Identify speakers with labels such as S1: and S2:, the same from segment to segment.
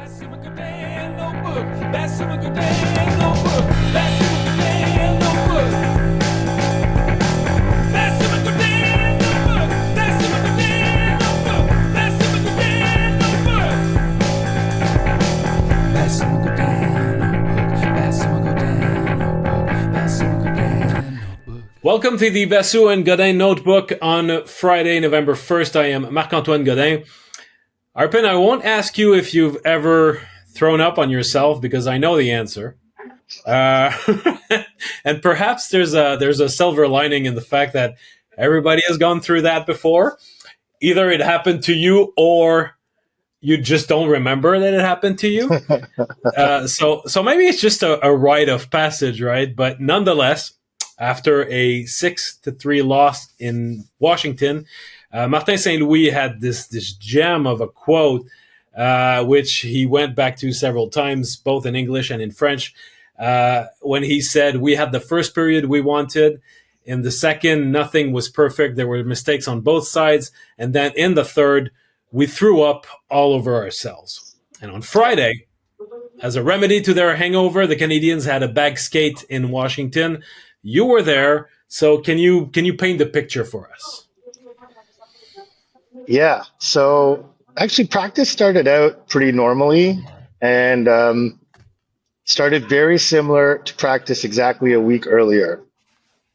S1: Basu Godin Notebook. Basu Godin Notebook. Basu Godin Notebook. Basu Godin Notebook. Basu Godin Notebook. Basu Godin Notebook. Basu Godin Notebook. Basu Godin Notebook. Basu Godin Notebook. Welcome to the Basu and Godin Notebook on Friday, November 1st. I am Marc-Antoine Godin. Arpin, I won't ask you if you've ever thrown up on yourself because I know the answer. And perhaps there's a silver lining in the fact that everybody has gone through that before. Either it happened to you or you just don't remember that it happened to you. So maybe it's just a rite of passage, right? But nonetheless, after a 6-3 loss in Washington, Martin St. Louis had this gem of a quote, which he went back to several times, both in English and in French, when he said, "We had the first period we wanted. In the second, nothing was perfect. There were mistakes on both sides. And then in the third, we threw up all over ourselves." And on Friday, as a remedy to their hangover, the Canadiens had a bag skate in Washington. You were there, so can you paint the picture for us?
S2: Yeah. So actually, practice started out pretty normally and started very similar to practice exactly a week earlier.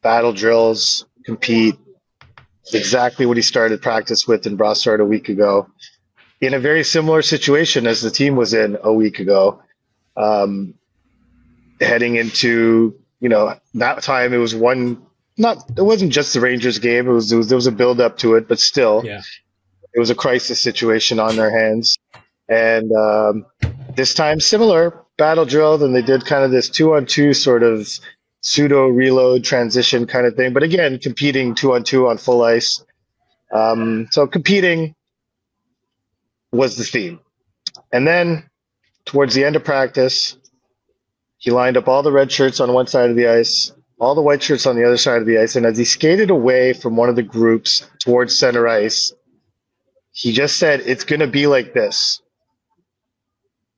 S2: Battle drills, compete, exactly what he started practice with in Brassard a week ago. In a very similar situation as the team was in a week ago, heading into, that time it was it wasn't just the Rangers game. There was a build up to it, but still.
S1: Yeah.
S2: It was a crisis situation on their hands. And this time, similar battle drill, then they did kind of this 2-on-2 sort of pseudo reload transition kind of thing. But again, competing 2-on-2 on full ice. So competing was the theme. And then towards the end of practice, he lined up all the red shirts on one side of the ice, all the white shirts on the other side of the ice. And as he skated away from one of the groups towards center ice, he just said, "It's going to be like this."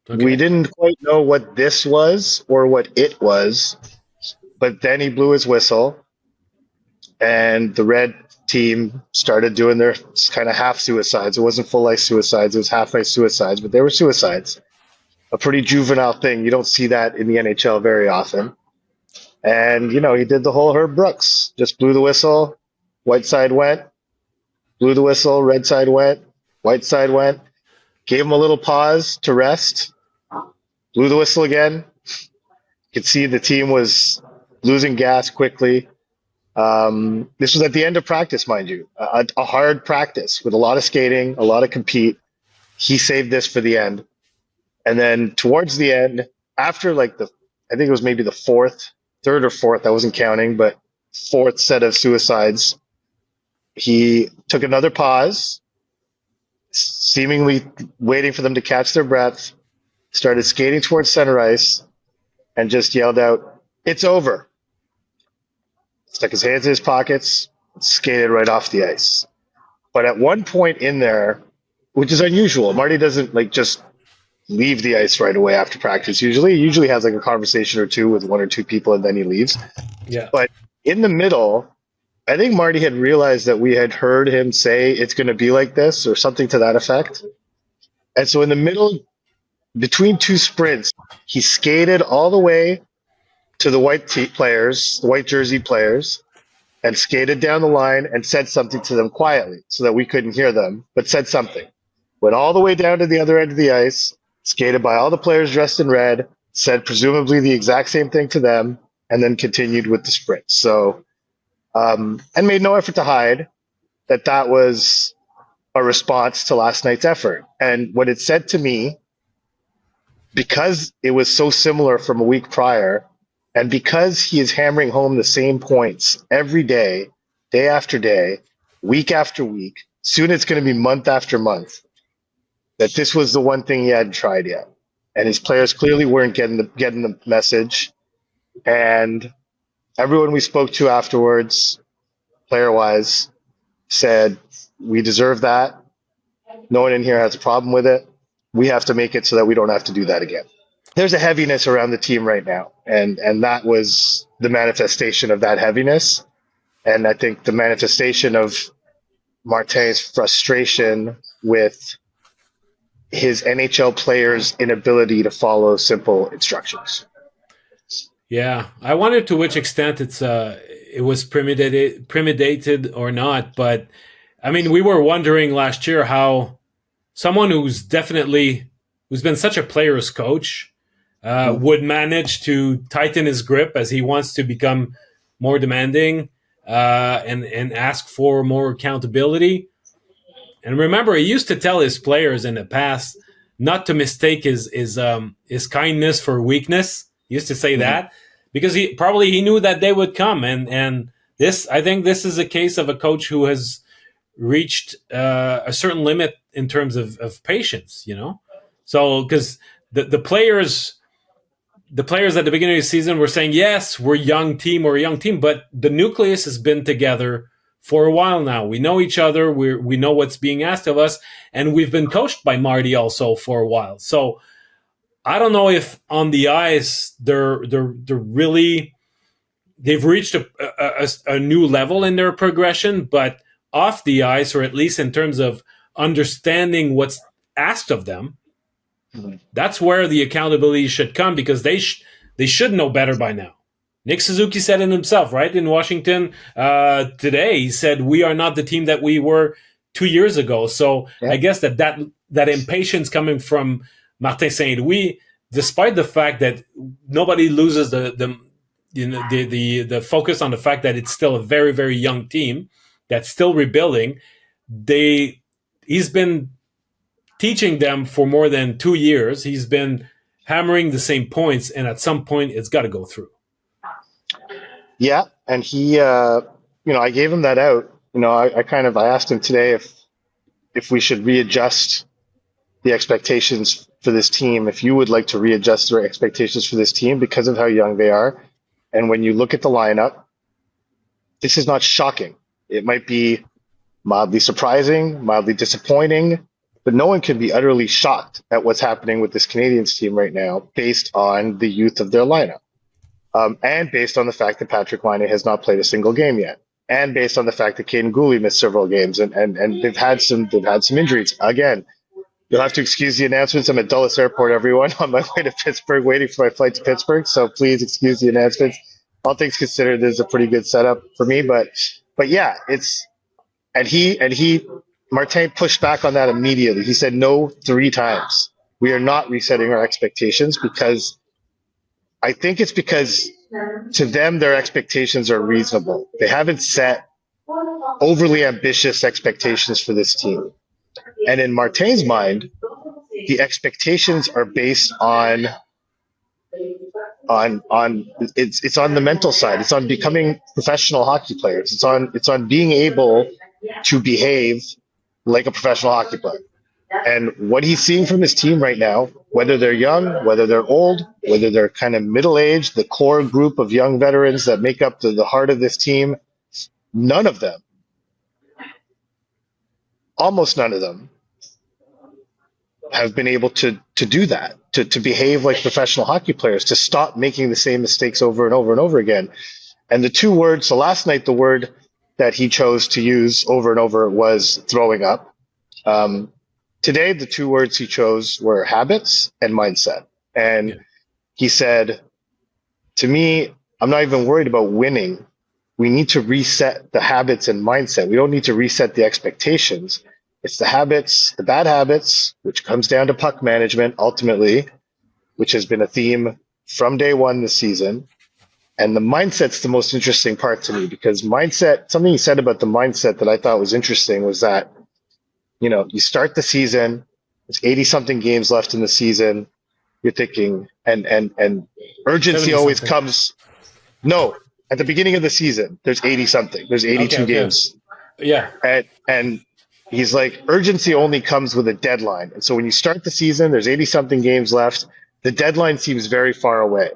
S2: Okay. We didn't quite know what this was or what it was, but then he blew his whistle, and the red team started doing their kind of half suicides. It wasn't full ice suicides, it was half ice suicides, but they were suicides. A pretty juvenile thing. You don't see that in the NHL very often. And, he did the whole Herb Brooks, just blew the whistle, white side went, blew the whistle, red side went, white side went, gave him a little pause to rest, blew the whistle again. You could see the team was losing gas quickly. This was at the end of practice, mind you, a hard practice with a lot of skating, a lot of compete. He saved this for the end. And then towards the end, after I think it was maybe the third or fourth, I wasn't counting, but fourth set of suicides, he took another pause, seemingly waiting for them to catch their breath, started skating towards center ice, and just yelled out, "It's over." Stuck his hands in his pockets, skated right off the ice. But at one point in there, which is unusual, Marty doesn't just leave the ice right away after practice. He usually has a conversation or two with one or two people, and then he leaves.
S1: Yeah.
S2: But in the middle, I think Marty had realized that we had heard him say it's going to be like this or something to that effect. And so in the middle, between two sprints, he skated all the way to the white jersey players, and skated down the line and said something to them quietly so that we couldn't hear them, but said something. Went all the way down to the other end of the ice, skated by all the players dressed in red, said presumably the exact same thing to them, and then continued with the sprint. So, and made no effort to hide that was a response to last night's effort. And what it said to me, because it was so similar from a week prior, and because he is hammering home the same points every day, day after day, week after week, soon it's going to be month after month, that this was the one thing he hadn't tried yet. And his players clearly weren't getting the message. And everyone we spoke to afterwards, player-wise, said, "We deserve that. No one in here has a problem with it. we have to make it so that we don't have to do that again. There's a heaviness around the team right now, and that was the manifestation of that heaviness. And I think the manifestation of Martin's frustration with his NHL players' inability to follow simple instructions.
S1: Yeah, I wonder to which extent it was premeditated or not. But I mean, we were wondering last year how someone who's been such a player's coach would manage to tighten his grip as he wants to become more demanding and ask for more accountability. And remember, he used to tell his players in the past not to mistake his kindness for weakness. He used to say that because he knew that they would come. And this, I think, this is a case of a coach who has reached a certain limit in terms of patience. So because the players at the beginning of the season were saying, yes, we're a young team, but the nucleus has been together for a while now. We know each other. We know what's being asked of us, and we've been coached by Marty also for a while. So I don't know if on the ice they've reached a new level in their progression, but off the ice, or at least in terms of understanding what's asked of them, that's where the accountability should come, because they should know better by now. Nick Suzuki said it himself, right, in Washington today. He said, we are not the team that we were 2 years ago. So I guess that impatience coming from Martin Saint-Louis, despite the fact that nobody loses the focus on the fact that it's still a very, very young team that's still rebuilding. He's been teaching them for more than 2 years. He's been hammering the same points, and at some point it's got to go through.
S2: Yeah, and he, I gave him that out. I asked him today if we should readjust the expectations for this team, if you would like to readjust the expectations for this team because of how young they are. And when you look at the lineup, this is not shocking. It might be mildly surprising, mildly disappointing, but no one can be utterly shocked at what's happening with this Canadiens team right now based on the youth of their lineup. And based on the fact that Patrick Laine has not played a single game yet, and based on the fact that Caden Gooley missed several games, and they've had some injuries. Again, you'll have to excuse the announcements. I'm at Dulles Airport, everyone, on my way to Pittsburgh, waiting for my flight to Pittsburgh. So please excuse the announcements. All things considered, this is a pretty good setup for me. But yeah, Martin pushed back on that immediately. He said no 3 times. We are not resetting our expectations, because I think it's because to them, their expectations are reasonable. They haven't set overly ambitious expectations for this team. And in Martin's mind, the expectations are based on it's on the mental side. It's on becoming professional hockey players. It's on being able to behave like a professional hockey player. And what he's seeing from his team right now, whether they're young, whether they're old, whether they're kind of middle-aged, the core group of young veterans that make up the heart of this team, none of them, almost none of them, have been able to do that, to behave like professional hockey players, to stop making the same mistakes over and over and over again. And the last night, the word that he chose to use over and over was throwing up. Today, the 2 words he chose were habits and mindset. And he said, to me, I'm not even worried about winning. We need to reset the habits and mindset. We don't need to reset the expectations. It's the habits, the bad habits, which comes down to puck management ultimately, which has been a theme from day one this season. And the mindset's the most interesting part to me, because something he said about the mindset that I thought was interesting was that, you start the season, there's 80-something games left in the season. You're thinking, and urgency always comes. No, at the beginning of the season, there's 80-something. There's 82 games.
S1: Yeah.
S2: And he's like, urgency only comes with a deadline. And so when you start the season, there's 80-something games left. The deadline seems very far away.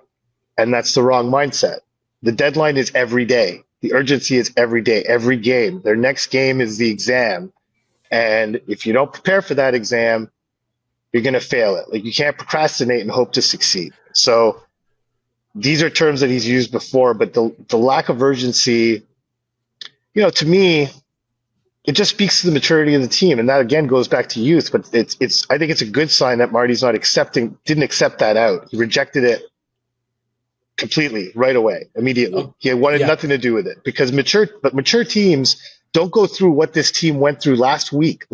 S2: And that's the wrong mindset. The deadline is every day. The urgency is every day, every game. Their next game is the exam. And if you don't prepare for that exam, you're going to fail it. Like, you can't procrastinate and hope to succeed. So these are terms that he's used before, but the lack of urgency, to me, it just speaks to the maturity of the team. And that again goes back to youth, but I think it's a good sign that Marty's didn't accept that out. He rejected it completely right away, immediately. He wanted nothing to do with it, because mature teams don't go through what this team went through last week.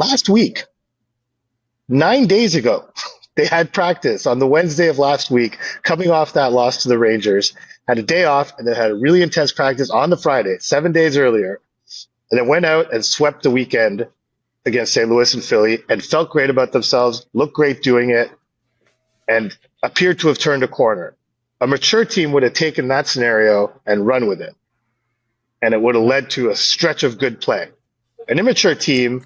S2: 9 days ago, they had practice on the Wednesday of last week, coming off that loss to the Rangers, had a day off, and then had a really intense practice on the Friday, 7 days earlier, and then went out and swept the weekend against St. Louis and Philly, and felt great about themselves, looked great doing it, and appeared to have turned a corner. A mature team would have taken that scenario and run with it, and it would have led to a stretch of good play. An immature team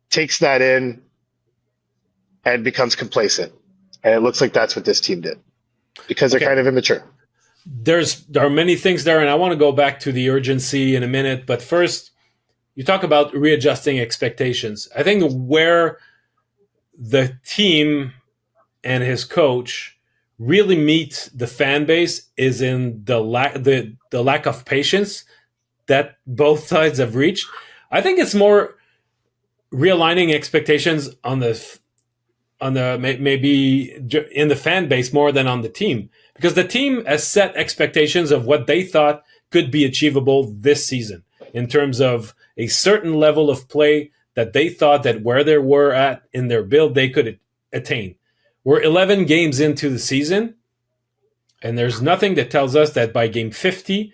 S2: takes that in and becomes complacent, and it looks like that's what this team did, because they're kind of immature.
S1: There are many things there, and I want to go back to the urgency in a minute. But first, you talk about readjusting expectations. I think where the team and his coach really meet the fan base is in the lack of patience that both sides have reached. I think it's more realigning expectations on the maybe in the fan base more than on the team, because the team has set expectations of what they thought could be achievable this season in terms of a certain level of play that they thought that where they were at in their build they could attain. We're 11 games into the season, and there's nothing that tells us that by game 50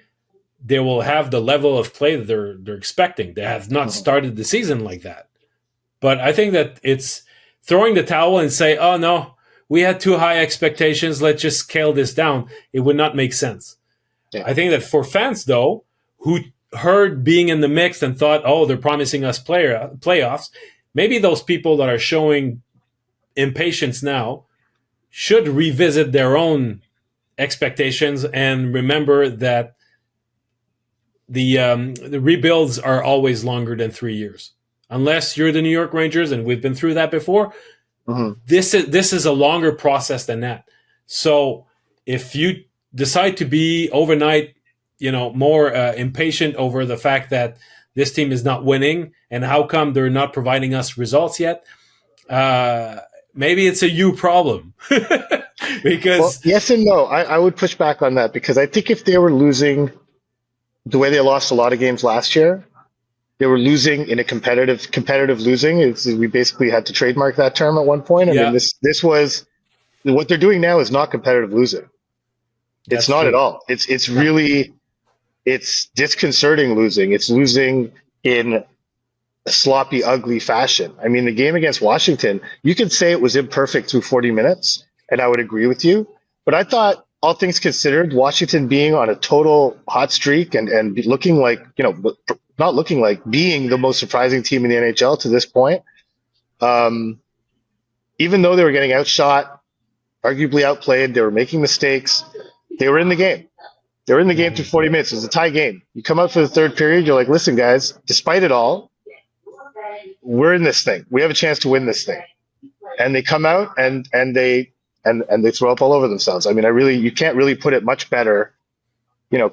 S1: they will have the level of play that they're expecting. They have not started the season like that. But I think that it's throwing the towel and say, oh, no, we had too high expectations, let's just scale this down. It would not make sense. Yeah. I think that for fans, though, who heard being in the mix and thought, oh, they're promising us playoffs, maybe those people that are showing impatience now should revisit their own expectations and remember that the rebuilds are always longer than 3 years. Unless you're the New York Rangers, and we've been through that before, this is a longer process than that. So if you decide to be overnight, more impatient over the fact that this team is not winning and how come they're not providing us results yet, maybe it's a you problem. Because
S2: yes and no. I would push back on that, because I think if they were losing the way they lost a lot of games last year, they were losing in a competitive losing. We basically had to trademark that term at one point. I mean, this was what they're doing now is not competitive losing. It's not at all. It's really disconcerting losing. It's losing in a sloppy, ugly fashion. I mean, the game against Washington, you could say it was imperfect through 40 minutes, and I would agree with you. But I thought, all things considered, Washington being on a total hot streak and looking like, not looking like, being the most surprising team in the NHL to this point, even though they were getting outshot, arguably outplayed, they were making mistakes, they were in the game. They were in the game through 40 minutes. It was a tie game. You come out for the third period, you're like, listen, guys, despite it all, we're in this thing. We have a chance to win this thing. And they come out and they throw up all over themselves. I mean, you can't really put it much better.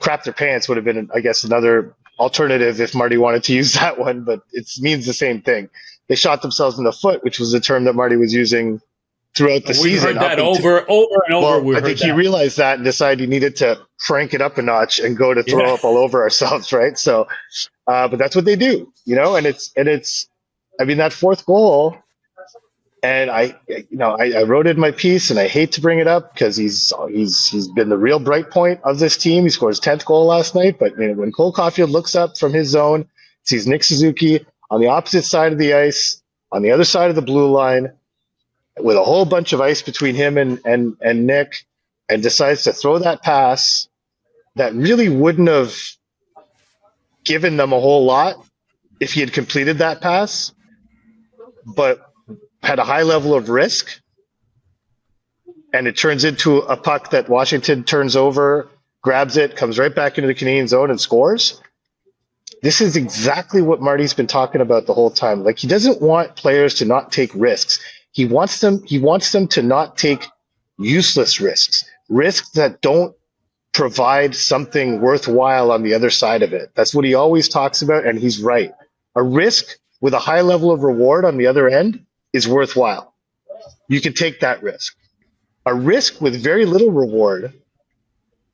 S2: Crap their pants would have been, I guess, another alternative if Marty wanted to use that one, but it means the same thing. They shot themselves in the foot, which was a term that Marty was using throughout the season.
S1: We heard that over and over.
S2: Well, I think he realized that and decided he needed to crank it up a notch and go to throw up all over ourselves, right? So, but that's what they do, and it's. I mean, that fourth goal. And I wrote it in my piece, and I hate to bring it up because he's been the real bright point of this team. He scored his 10th goal last night. But when Cole Caulfield looks up from his zone, sees Nick Suzuki on the opposite side of the ice, on the other side of the blue line, with a whole bunch of ice between him and Nick, and decides to throw that pass that really wouldn't have given them a whole lot if he had completed that pass, but had a high level of risk, and it turns into a puck that Washington turns over, grabs it, comes right back into the Canadian zone and scores. This is exactly what Marty's been talking about the whole time. Like, he doesn't want players to not take risks. He wants them to not take useless risks that don't provide something worthwhile on the other side of it. That's what he always talks about, and he's right. A risk with a high level of reward on the other end is worthwhile. You can take that risk. A risk with very little reward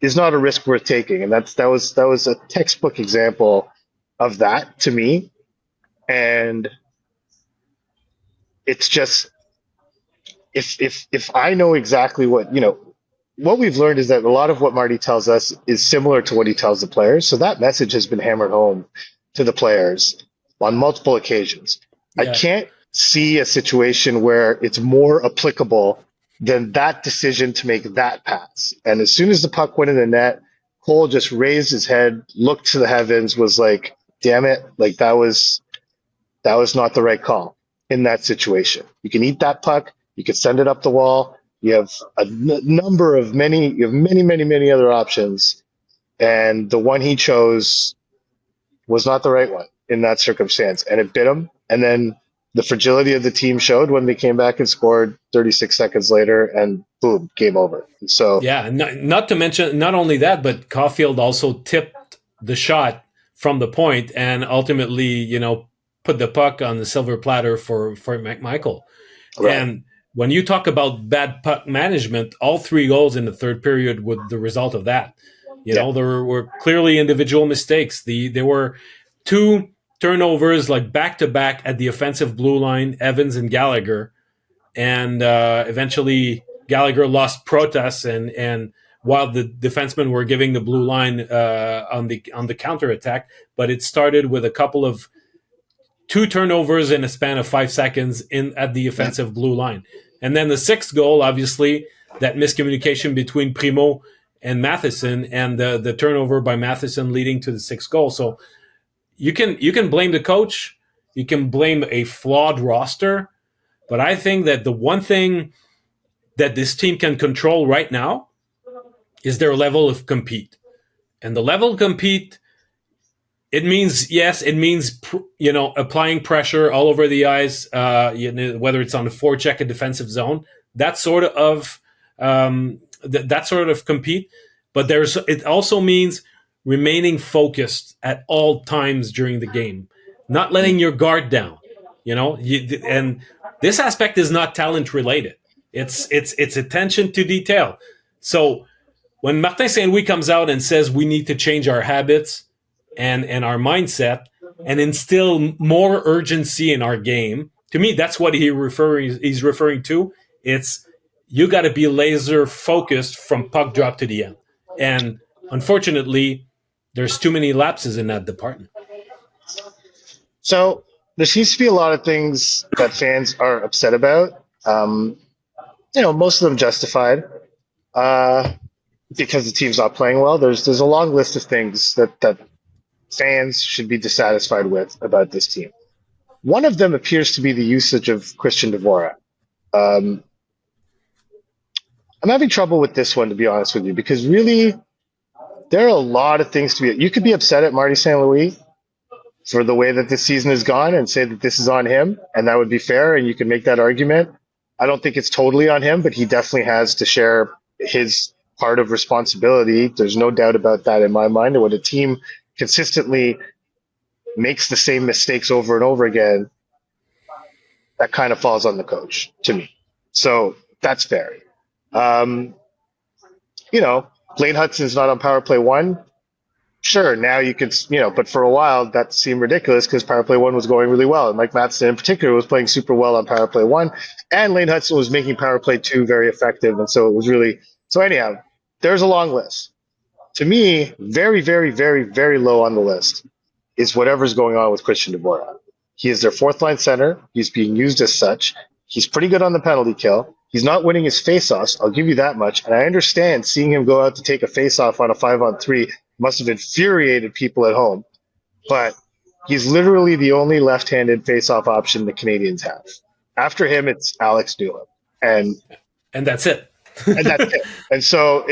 S2: is not a risk worth taking, and that was a textbook example of that to me. And it's just, if I know exactly what we've learned is that a lot of what Marty tells us is similar to what he tells the players. So that message has been hammered home to the players on multiple occasions. Yeah. I can't see a situation where it's more applicable than that decision to make that pass. And as soon as the puck went in the net, Cole just raised his head, looked to the heavens, was like, damn it, like that was not the right call in that situation. You can eat that puck, you can send it up the wall. You have many other options, and the one he chose was not the right one in that circumstance, and it bit him. And then the fragility of the team showed when they came back and scored 36 seconds later, and boom, game over. So
S1: yeah, not to mention, not only that, but Caulfield also tipped the shot from the point and ultimately, put the puck on the silver platter for McMichael. Right. And when you talk about bad puck management, all 3 goals in the third period were the result of that. There were clearly individual mistakes. There were 2 turnovers like back-to-back at the offensive blue line, Evans and Gallagher. And eventually Gallagher lost Protas, and while the defensemen were giving the blue line on the counterattack, but it started with a couple of 2 turnovers in a span of 5 seconds at the offensive blue line. And then the 6th goal, obviously, that miscommunication between Primo and Matheson, and the turnover by Matheson leading to the 6th goal. So you can blame the coach, you can blame a flawed roster, but I think that the one thing that this team can control right now is their level of compete. And the level of compete, it means applying pressure all over the ice, whether it's on the forecheck, a defensive zone, that sort of compete. But it also means remaining focused at all times during the game, not letting your guard down. And this aspect is not talent related. It's attention to detail. So when Martin Saint-Louis comes out and says we need to change our habits and our mindset and instill more urgency in our game, to me, that's what he's referring to. It's you got to be laser focused from puck drop to the end. And unfortunately, there's too many lapses in that department.
S2: So there seems to be a lot of things that fans are upset about. Most of them justified because the team's not playing well. There's a long list of things that fans should be dissatisfied with about this team. One of them appears to be the usage of Christian Dvorak. I'm having trouble with this one, to be honest with you, because really there are a lot of things to be. You could be upset at Marty St. Louis for the way that this season has gone and say that this is on him, and that would be fair, and you can make that argument. I don't think it's totally on him, but he definitely has to share his part of responsibility. There's no doubt about that in my mind. And when a team consistently makes the same mistakes over and over again, that kind of falls on the coach to me. So that's fair. Blaine Hudson's not on power play 1. Sure, now you could, but for a while that seemed ridiculous because power play 1 was going really well. And Mike Matheson in particular was playing super well on power play 1. And Lane Hudson was making power play 2 very effective. And so it was really, so anyhow, there's a long list. To me, very, very, very, very low on the list is whatever's going on with Christian Dvorak. He is their 4th line center. He's being used as such. He's pretty good on the penalty kill. He's not winning his faceoffs. I'll give you that much. And I understand seeing him go out to take a faceoff on a 5-on-3 must have infuriated people at home. But he's literally the only left-handed faceoff option the Canadiens have. After him, it's Alex Newhook. And
S1: that's it.
S2: And that's it. And so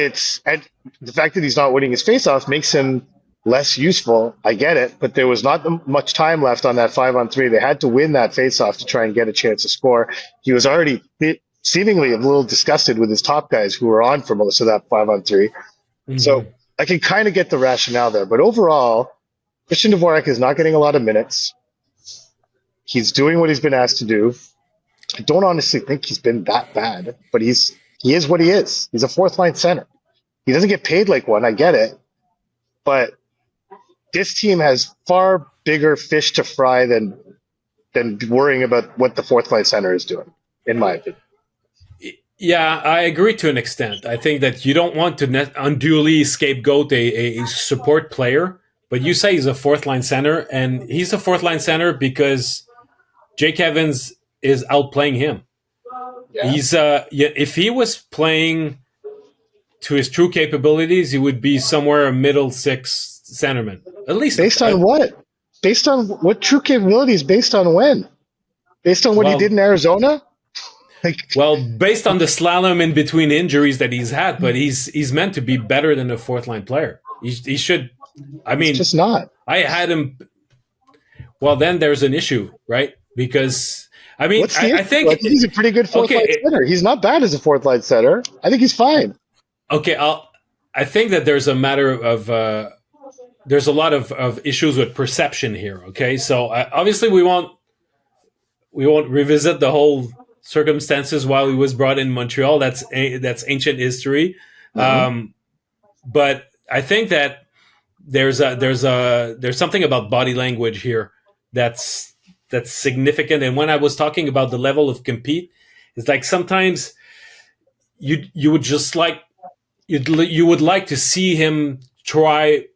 S2: and the fact that he's not winning his faceoffs makes him less useful. I get it, but there was not much time left on that 5-on-3. They had to win that faceoff to try and get a chance to score. He was already seemingly a little disgusted with his top guys who were on for most of that 5-on-3.
S1: Mm-hmm.
S2: So I can kind of get the rationale there, but overall, Christian Dvorak is not getting a lot of minutes. He's doing what he's been asked to do. I don't honestly think he's been that bad, but he is what he is. He's a fourth line center. He doesn't get paid like one. I get it, but this team has far bigger fish to fry than worrying about what the fourth line center is doing, in my opinion.
S1: Yeah, I agree to an extent. I think that you don't want to unduly scapegoat a support player, but you say he's a fourth line center, and he's a fourth line center because Jake Evans is outplaying him. Yeah. He's if he was playing to his true capabilities, he would be somewhere a middle six centerman, at least.
S2: Based on what? Based on what true capabilities? Based on when? Based on what he did in Arizona?
S1: Well, based on the slalom in between injuries that he's had, but he's meant to be better than a fourth line player. He should. I mean,
S2: it's just not.
S1: I had him. Well, then there's an issue, right? Because I mean, I think
S2: he's a pretty good fourth line center. He's not bad as a fourth line center. I think he's fine.
S1: Okay, I think that there's a matter of there's a lot of issues with perception here. Okay, so obviously we won't revisit the whole circumstances while he was brought in Montreal. That's ancient history. Mm-hmm. But I think that there's something about body language here that's significant. And when I was talking about the level of compete, it's like sometimes you would just like you would like to see him try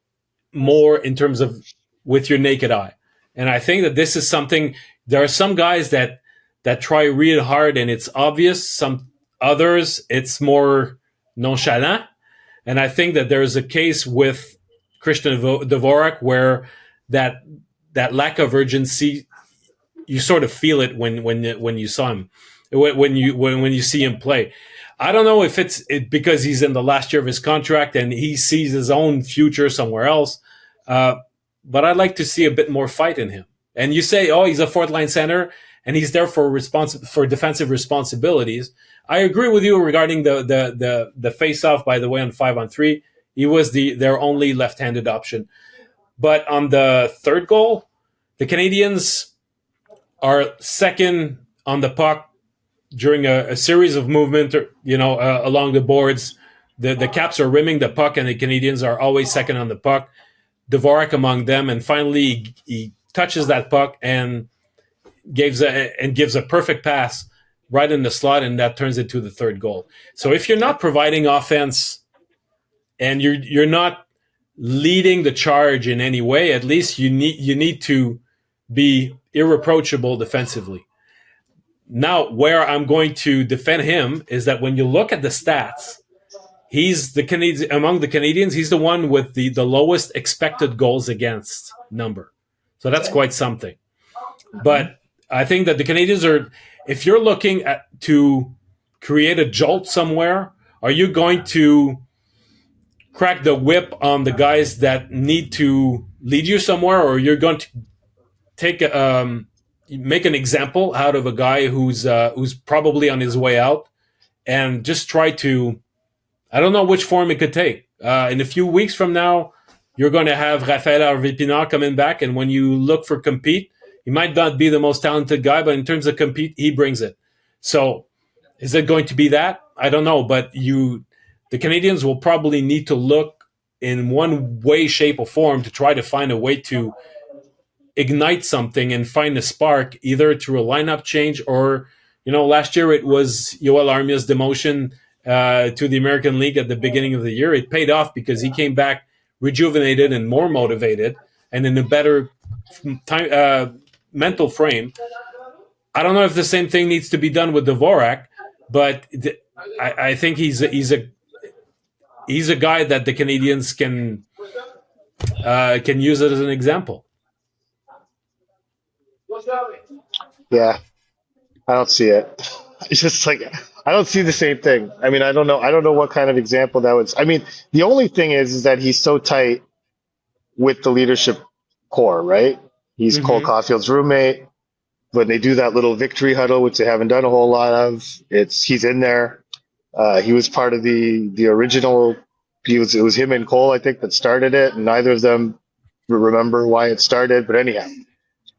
S1: more in terms of with your naked eye. And I think that this is something. There are some guys that try real hard and it's obvious. Some others, it's more nonchalant. And I think that there's a case with Christian Dvorak where that lack of urgency, you sort of feel it when you saw him, when you see him play. I don't know if it's because he's in the last year of his contract and he sees his own future somewhere else. But I'd like to see a bit more fight in him. And you say, oh, he's a fourth line center and he's there for defensive responsibilities. I agree with you regarding the face-off, by the way, on 5-on-3. He was their only left-handed option. But on the third goal, the Canadiens are second on the puck during a series of movement, along the boards. The Caps are rimming the puck and the Canadiens are always second on the puck. Dvorak among them, and finally he touches that puck and gives a perfect pass right in the slot, and that turns into the third goal. So if you're not providing offense and you're not leading the charge in any way, at least you need to be irreproachable defensively. Now, where I'm going to defend him is that when you look at the stats, he's among the Canadiens, he's the one with the lowest expected goals against number. So that's quite something. But I think that the Canadiens are, if you're looking to create a jolt somewhere, are you going to crack the whip on the guys that need to lead you somewhere, or you're going to make an example out of a guy who's probably on his way out and just try to, I don't know which form it could take. In a few weeks from now, you're going to have Raphaël Harvey-Pinard coming back, and when you look for compete, he might not be the most talented guy, but in terms of compete, he brings it. So is it going to be that? I don't know, but the Canadiens will probably need to look in one way, shape, or form to try to find a way to ignite something and find a spark, either through a lineup change or, last year it was Yoel Armia's demotion to the American League at the beginning of the year. It paid off because he came back rejuvenated and more motivated and in a better mental frame. I don't know if the same thing needs to be done with Dvorak, but I think he's a guy that the Canadiens can use it as an example.
S2: Yeah, I don't see it. It's just like I don't see the same thing. I mean, I don't know what kind of example that was. I mean, the only thing is that he's so tight with the leadership core, right? He's Cole
S1: Mm-hmm.
S2: Caulfield's roommate. When they do that little victory huddle, which they haven't done a whole lot of, he's in there. He was part of the original. It was him and Cole, I think, that started it, and neither of them remember why it started. But anyhow,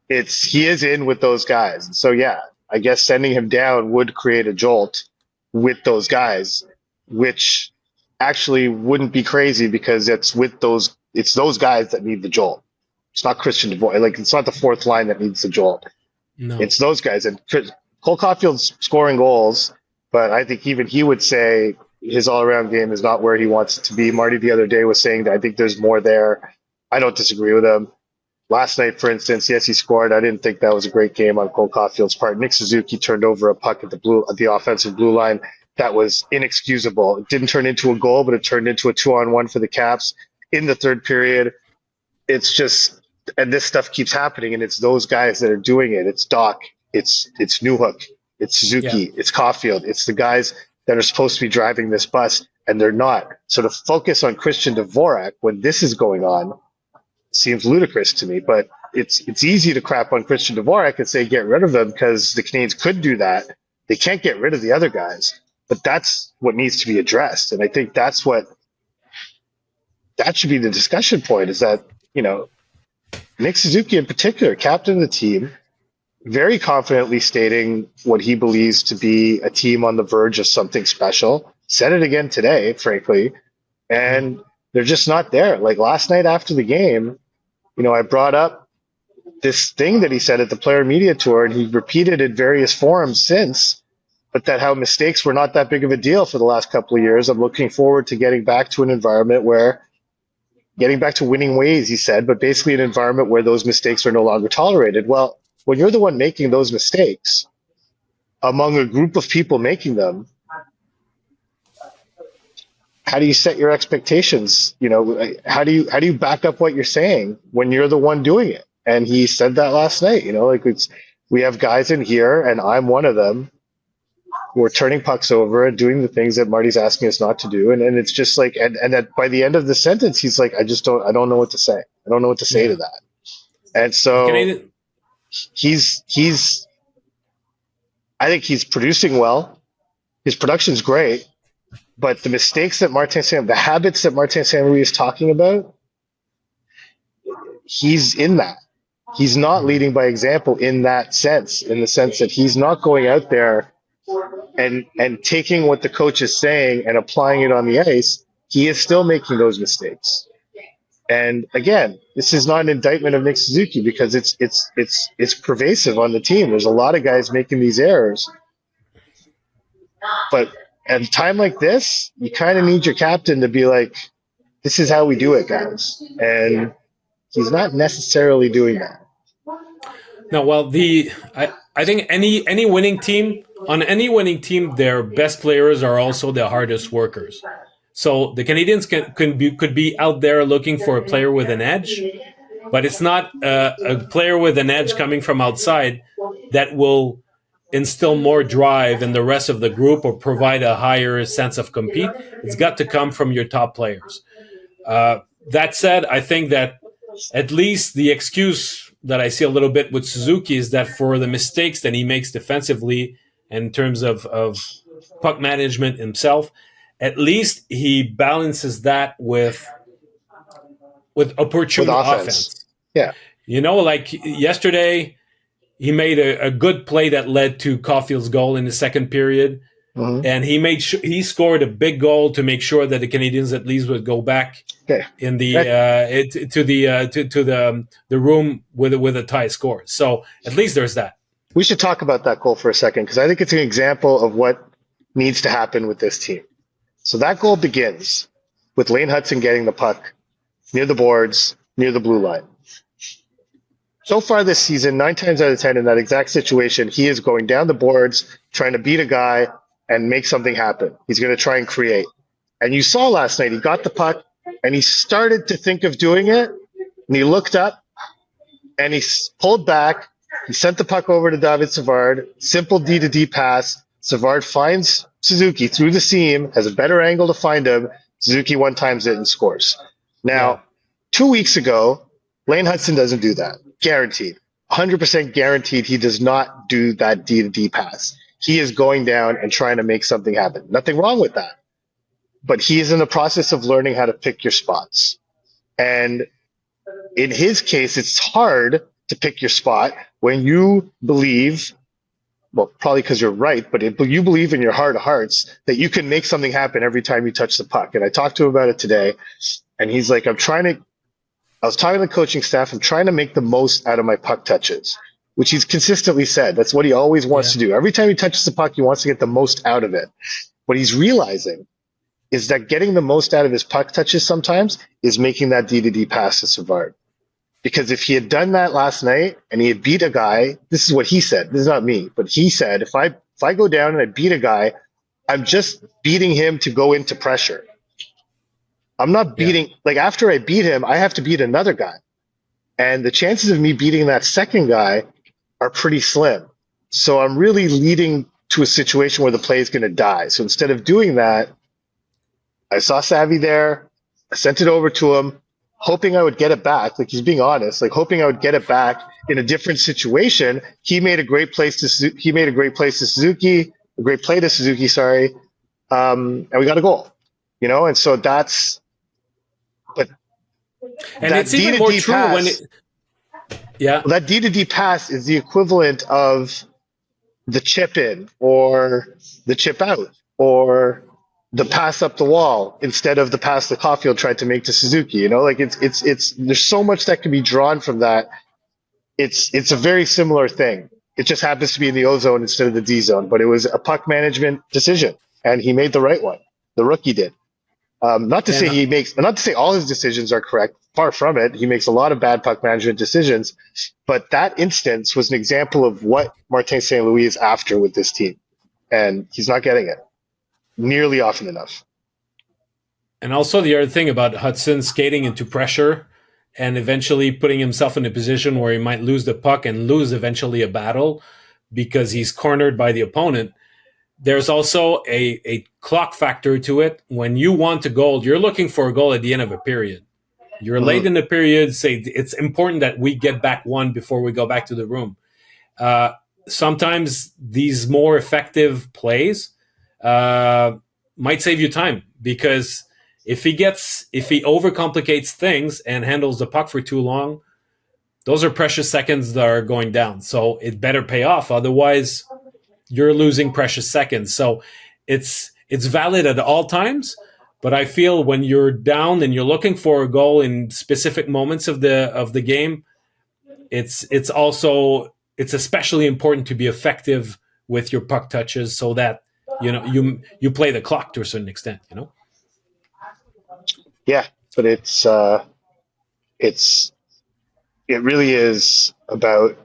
S2: he is in with those guys. So yeah, I guess sending him down would create a jolt with those guys, which actually wouldn't be crazy because it's those guys that need the jolt. It's not Christian Dvorak. Like, it's not the fourth line that needs the jolt.
S1: No.
S2: It's those guys. And Cole Caulfield's scoring goals, but I think even he would say his all-around game is not where he wants it to be. Marty the other day was saying that I think there's more there. I don't disagree with him. Last night, for instance, yes, he scored. I didn't think that was a great game on Cole Caulfield's part. Nick Suzuki turned over a puck at the offensive blue line that was inexcusable. It didn't turn into a goal, but it turned into a 2-on-1 for the Caps in the third period. It's just, and this stuff keeps happening, and it's those guys that are doing it. It's Doc, it's Newhook, it's Suzuki, it's Caulfield, it's the guys that are supposed to be driving this bus, and they're not. So to focus on Christian Dvorak when this is going on seems ludicrous to me, but it's easy to crap on Christian Dvorak and say get rid of him because the Canadiens could do that. They can't get rid of the other guys, but that's what needs to be addressed. And I think that should be the discussion point, is that, Nick Suzuki in particular, captain of the team, very confidently stating what he believes to be a team on the verge of something special. Said it again today, frankly, and they're just not there. Like last night after the game, I brought up this thing that he said at the player media tour, and he repeated in various forums since, but that how mistakes were not that big of a deal for the last couple of years. I'm looking forward to getting back to an environment where, getting back to winning ways, he said, but basically an environment where those mistakes are no longer tolerated. Well, when you're the one making those mistakes among a group of people making them, how do you set your expectations? How do you back up what you're saying when you're the one doing it? And he said that last night, we have guys in here, and I'm one of them, who are turning pucks over and doing the things that Marty's asking us not to do. And it's just like, and that by the end of the sentence, he's like, I don't know what to say. I don't know what to say to that. And so I think he's producing well. His production's great. But the mistakes that the habits that Martin Saint-Louis is talking about, he's in that. He's not leading by example in the sense that he's not going out there and taking what the coach is saying and applying it on the ice. He is still making those mistakes. And again, this is not an indictment of Nick Suzuki, because it's pervasive on the team. There's a lot of guys making these errors. But at a time like this, you kind of need your captain to be like, this is how we do it, guys. And he's not necessarily doing that.
S1: No, well, I think any winning team, their best players are also the hardest workers. So the Canadiens could be out there looking for a player with an edge, but it's not a player with an edge coming from outside that will instill more drive in the rest of the group or provide a higher sense of compete. It's got to come from your top players. That said, I think that at least the excuse that I see a little bit with Suzuki is that for the mistakes that he makes defensively in terms of puck management himself, at least he balances that with opportune offense.
S2: Yeah.
S1: Like yesterday, he made a good play that led to Caulfield's goal in the second period. Mm-hmm. And he scored a big goal to make sure that the Canadiens at least would go back in the to the room with a tie score. So at least there's that.
S2: We should talk about that goal for a second, because I think it's an example of what needs to happen with this team. So that goal begins with Lane Hudson getting the puck near the boards, near the blue line. So far this season, 9 times out of 10 in that exact situation, he is going down the boards, trying to beat a guy and make something happen. He's going to try and create. And you saw last night, he got the puck and he started to think of doing it. And he looked up and he pulled back. He sent the puck over to David Savard. Simple D to D pass. Savard finds Suzuki through the seam, has a better angle to find him. Suzuki one times it and scores. Now, 2 weeks ago, Lane Hudson doesn't do that. Guaranteed. 100% guaranteed he does not do that D to D pass. He is going down and trying to make something happen. Nothing wrong with that. But he is in the process of learning how to pick your spots. And in his case, it's hard to pick your spot when you believe, well, probably because you're right, but you believe in your heart of hearts that you can make something happen every time you touch the puck. And I talked to him about it today, and he's like, I was talking to the coaching staff, I'm trying to make the most out of my puck touches, which he's consistently said. That's what he always wants to do. Every time he touches the puck, he wants to get the most out of it. What he's realizing is that getting the most out of his puck touches sometimes is making that D-to-D pass to Savard. Because if he had done that last night and he had beat a guy, this is what he said. This is not me, but he said, if I go down and I beat a guy, I'm just beating him to go into pressure. I'm not beating, like after I beat him, I have to beat another guy. And the chances of me beating that second guy are pretty slim. So I'm really leading to a situation where the play is going to die. So instead of doing that, I saw Savvy there. I sent it over to him, hoping I would get it back. Like he's being honest, like hoping I would get it back in a different situation. He made a great play to Suzuki, a great play to Suzuki, sorry. And we got a goal, and so that's, but
S1: and it's even more true when
S2: that D-to-D pass is the equivalent of the chip in or the chip out or the pass up the wall instead of the pass that Caulfield tried to make to Suzuki. Like it's there's so much that can be drawn from that. It's a very similar thing. It just happens to be in the O zone instead of the D zone, but it was a puck management decision, and he made the right one. The rookie did. Not to say all his decisions are correct. Far from it. He makes a lot of bad puck management decisions, but that instance was an example of what Martin St. Louis is after with this team, and he's not getting it nearly often enough.
S1: And also the other thing about Hudson skating into pressure and eventually putting himself in a position where he might lose the puck and lose eventually a battle because he's cornered by the opponent. There's also a clock factor to it. When you want a goal, you're looking for a goal at the end of a period. You're late in the period, say it's important that we get back one before we go back to the room. Sometimes these more effective plays might save you time, because if he overcomplicates things and handles the puck for too long, those are precious seconds that are going down. So it better pay off. Otherwise, you're losing precious seconds. So it's valid at all times. But I feel when you're down and you're looking for a goal in specific moments of the game, it's especially important to be effective with your puck touches so that you play the clock to a certain extent.
S2: Yeah, but it really is about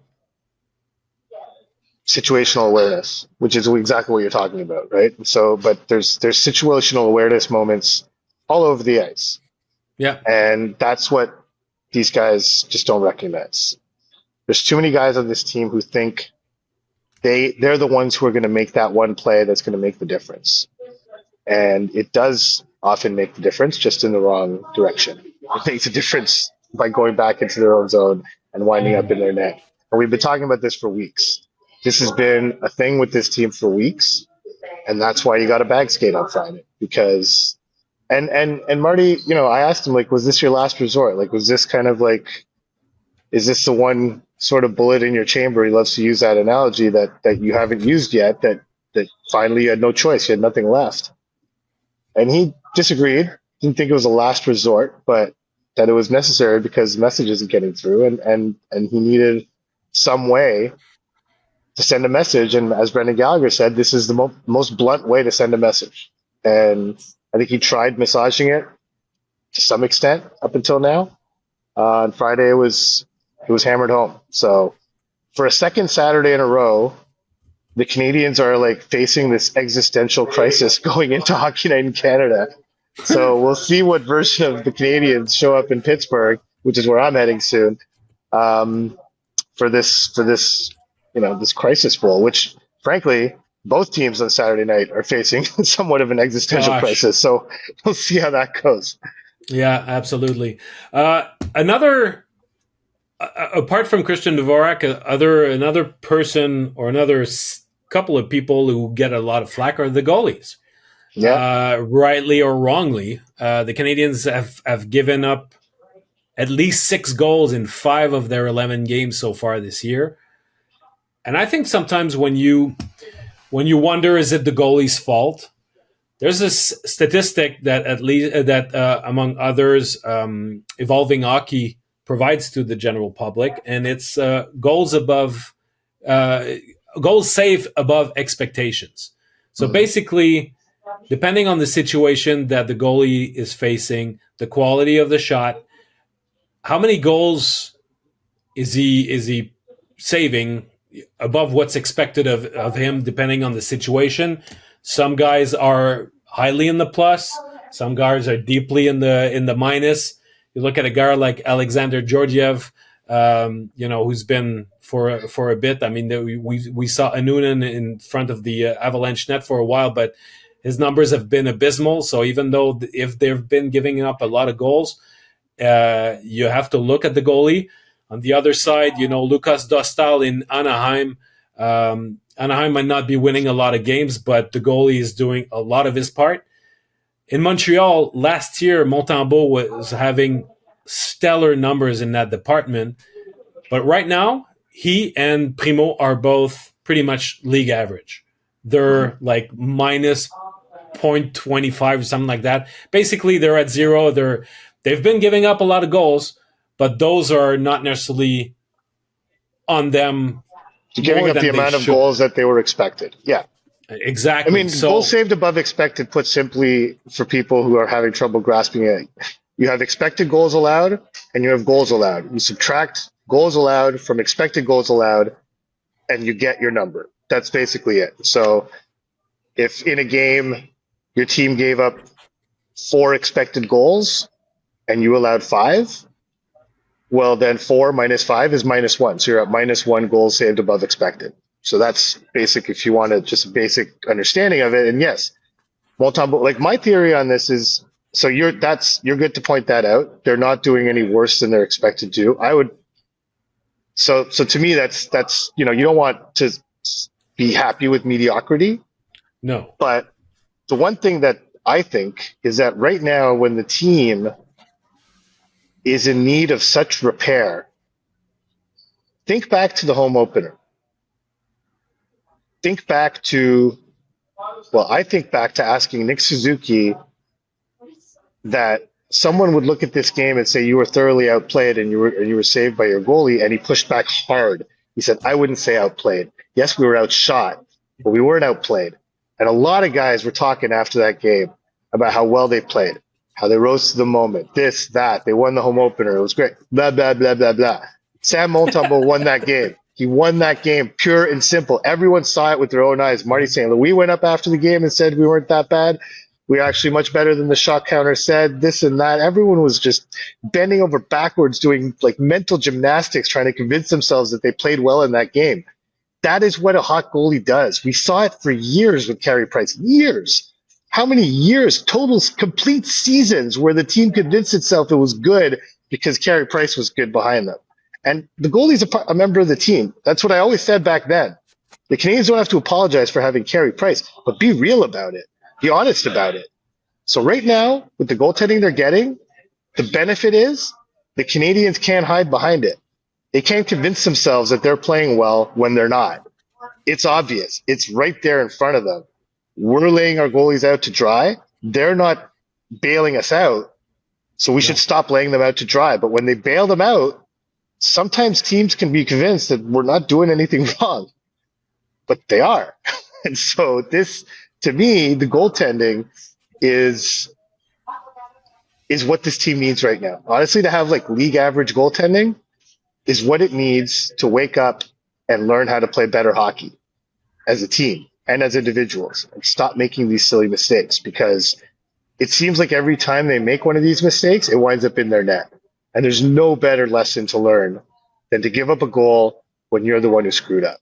S2: situational awareness, which is exactly what you're talking about, right? So, but there's situational awareness moments all over the ice.
S1: Yeah.
S2: And that's what these guys just don't recognize. There's too many guys on this team who think they're the ones who are going to make that one play that's going to make the difference. And it does often make the difference, just in the wrong direction. It makes a difference by going back into their own zone and winding up in their net. And we've been talking about this for weeks. This has been a thing with this team for weeks, and that's why you got a bag skate on Friday. Because, and Marty, I asked him, like, was this your last resort? Like, was this kind of like, is this the one sort of bullet in your chamber? He loves to use that analogy that you haven't used yet, that finally you had no choice, you had nothing left. And he disagreed, didn't think it was a last resort, but that it was necessary because the message isn't getting through, and he needed some way to send a message. And as Brendan Gallagher said, this is the most blunt way to send a message. And I think he tried massaging it to some extent up until now. On Friday, it was hammered home. So for a second Saturday in a row, the Canadiens are like facing this existential crisis going into Hockey Night in Canada. So we'll see what version of the Canadiens show up in Pittsburgh, which is where I'm heading soon, for this this crisis bowl, which frankly both teams on Saturday night are facing somewhat of an existential crisis. So we'll see how that goes.
S1: Yeah, absolutely. Another, apart from Christian Dvorak, another person or couple of people who get a lot of flack are the goalies.
S2: Yeah.
S1: Rightly or wrongly, the Canadians have given up at least 6 goals in 5 of their 11 games so far this year. And I think sometimes when you wonder, is it the goalie's fault? There's this statistic that at least that among others, evolving hockey provides to the general public, and it's uh, goals saved above expectations. So
S2: Mhm.
S1: basically, depending on the situation that the goalie is facing, the quality of the shot, how many goals is he saving above what's expected of him, depending on the situation. Some guys are highly in the plus, some guys are deeply in the minus. You look at a guy like Alexander Georgiev, who's been for a bit. I mean, we saw Anunen in front of the Avalanche net for a while, but his numbers have been abysmal. So even though if they've been giving up a lot of goals, you have to look at the goalie. On the other side, Lucas Dostal in Anaheim. Anaheim might not be winning a lot of games, but the goalie is doing a lot of his part. In Montreal, last year, Montembeault was having stellar numbers in that department. But right now, he and Primo are both pretty much league average.
S2: Mhm.
S1: They're like minus 0.25 or something like that. Basically, they're at zero. They've been giving up a lot of goals, but those are not necessarily on them
S2: Giving
S1: more
S2: up the
S1: than they
S2: amount of
S1: should.
S2: goals that they were expected. Yeah. I
S1: Exactly.
S2: mean, goals
S1: So
S2: saved above expected, put simply, for people who are having trouble grasping it, you have expected goals allowed and you have goals allowed. You subtract goals allowed from expected goals allowed and you get your number. That's basically it. So if in a game your team gave up 4 expected goals and you allowed 5, well, then 4 - 5 is -1. So you're at -1 goals saved above expected. So that's basic if you want to just a basic understanding of it. And yes, Molton, like my theory on this is, so you're good to point that out. They're not doing any worse than they're expected to do. I would, so to me, that's you don't want to be happy with mediocrity.
S1: no,
S2: But the one thing that I think is that right now, when the team is in need of such repair, think back to the home opener. Think back to, well, I think back to asking Nick Suzuki that someone would look at this game and say you were thoroughly outplayed and you were saved by your goalie, and he pushed back hard. He said, I wouldn't say outplayed. Yes, we were outshot, but we weren't outplayed. And a lot of guys were talking after that game about how well they played, how they rose to the moment, this, that. They won the home opener. It was great. Blah, blah, blah, blah, blah. Sam Montembeault won that game. He won that game, pure and simple. Everyone saw it with their own eyes. Marty saying, we went up after the game and said we weren't that bad. We're actually much better than the shot counter said, this and that. Everyone was just bending over backwards, doing like mental gymnastics, trying to convince themselves that they played well in that game. That is what a hot goalie does. We saw it for years with Carey Price. Years. How many years? Total, complete seasons where the team convinced itself it was good because Carey Price was good behind them. And the goalie's a member of the team. That's what I always said back then. The Canadiens don't have to apologize for having Carey Price, but be real about it. Be honest about it. So right now, with the goaltending they're getting, the benefit is the Canadiens can't hide behind it. They can't convince themselves that they're playing well when they're not. It's obvious. It's right there in front of them. We're laying our goalies out to dry. They're not bailing us out. So we should stop laying them out to dry. But when they bail them out, sometimes teams can be convinced that we're not doing anything wrong, but they are. And so this, to me, the goaltending is what this team needs right now. Honestly, to have like league average goaltending is what it needs to wake up and learn how to play better hockey as a team and as individuals, and stop making these silly mistakes, because it seems like every time they make one of these mistakes, it winds up in their net. And there's no better lesson to learn than to give up a goal when you're the one who screwed up.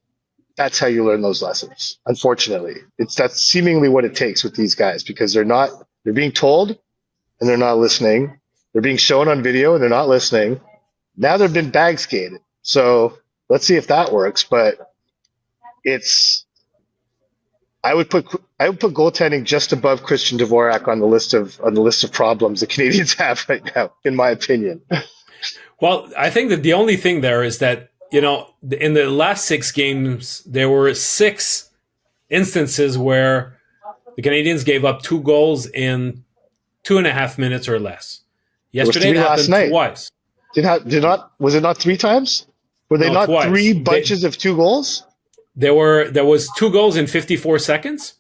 S2: That's how you learn those lessons. Unfortunately, that's seemingly what it takes with these guys, because they're being told and they're not listening. They're being shown on video and they're not listening. Now they've been bag skated. So let's see if that works. But it's I would put goaltending just above Christian Dvorak on the list of problems the Canadians have right now, in my opinion.
S1: Well, I think that the only thing there is that, in the last 6 games, there were 6 instances where the Canadians gave up 2 goals in 2.5 minutes or less. Yesterday it happened twice.
S2: Was it not 3 times? Were they not twice. 3 bunches of 2 goals? There
S1: was 2 goals in 54 seconds,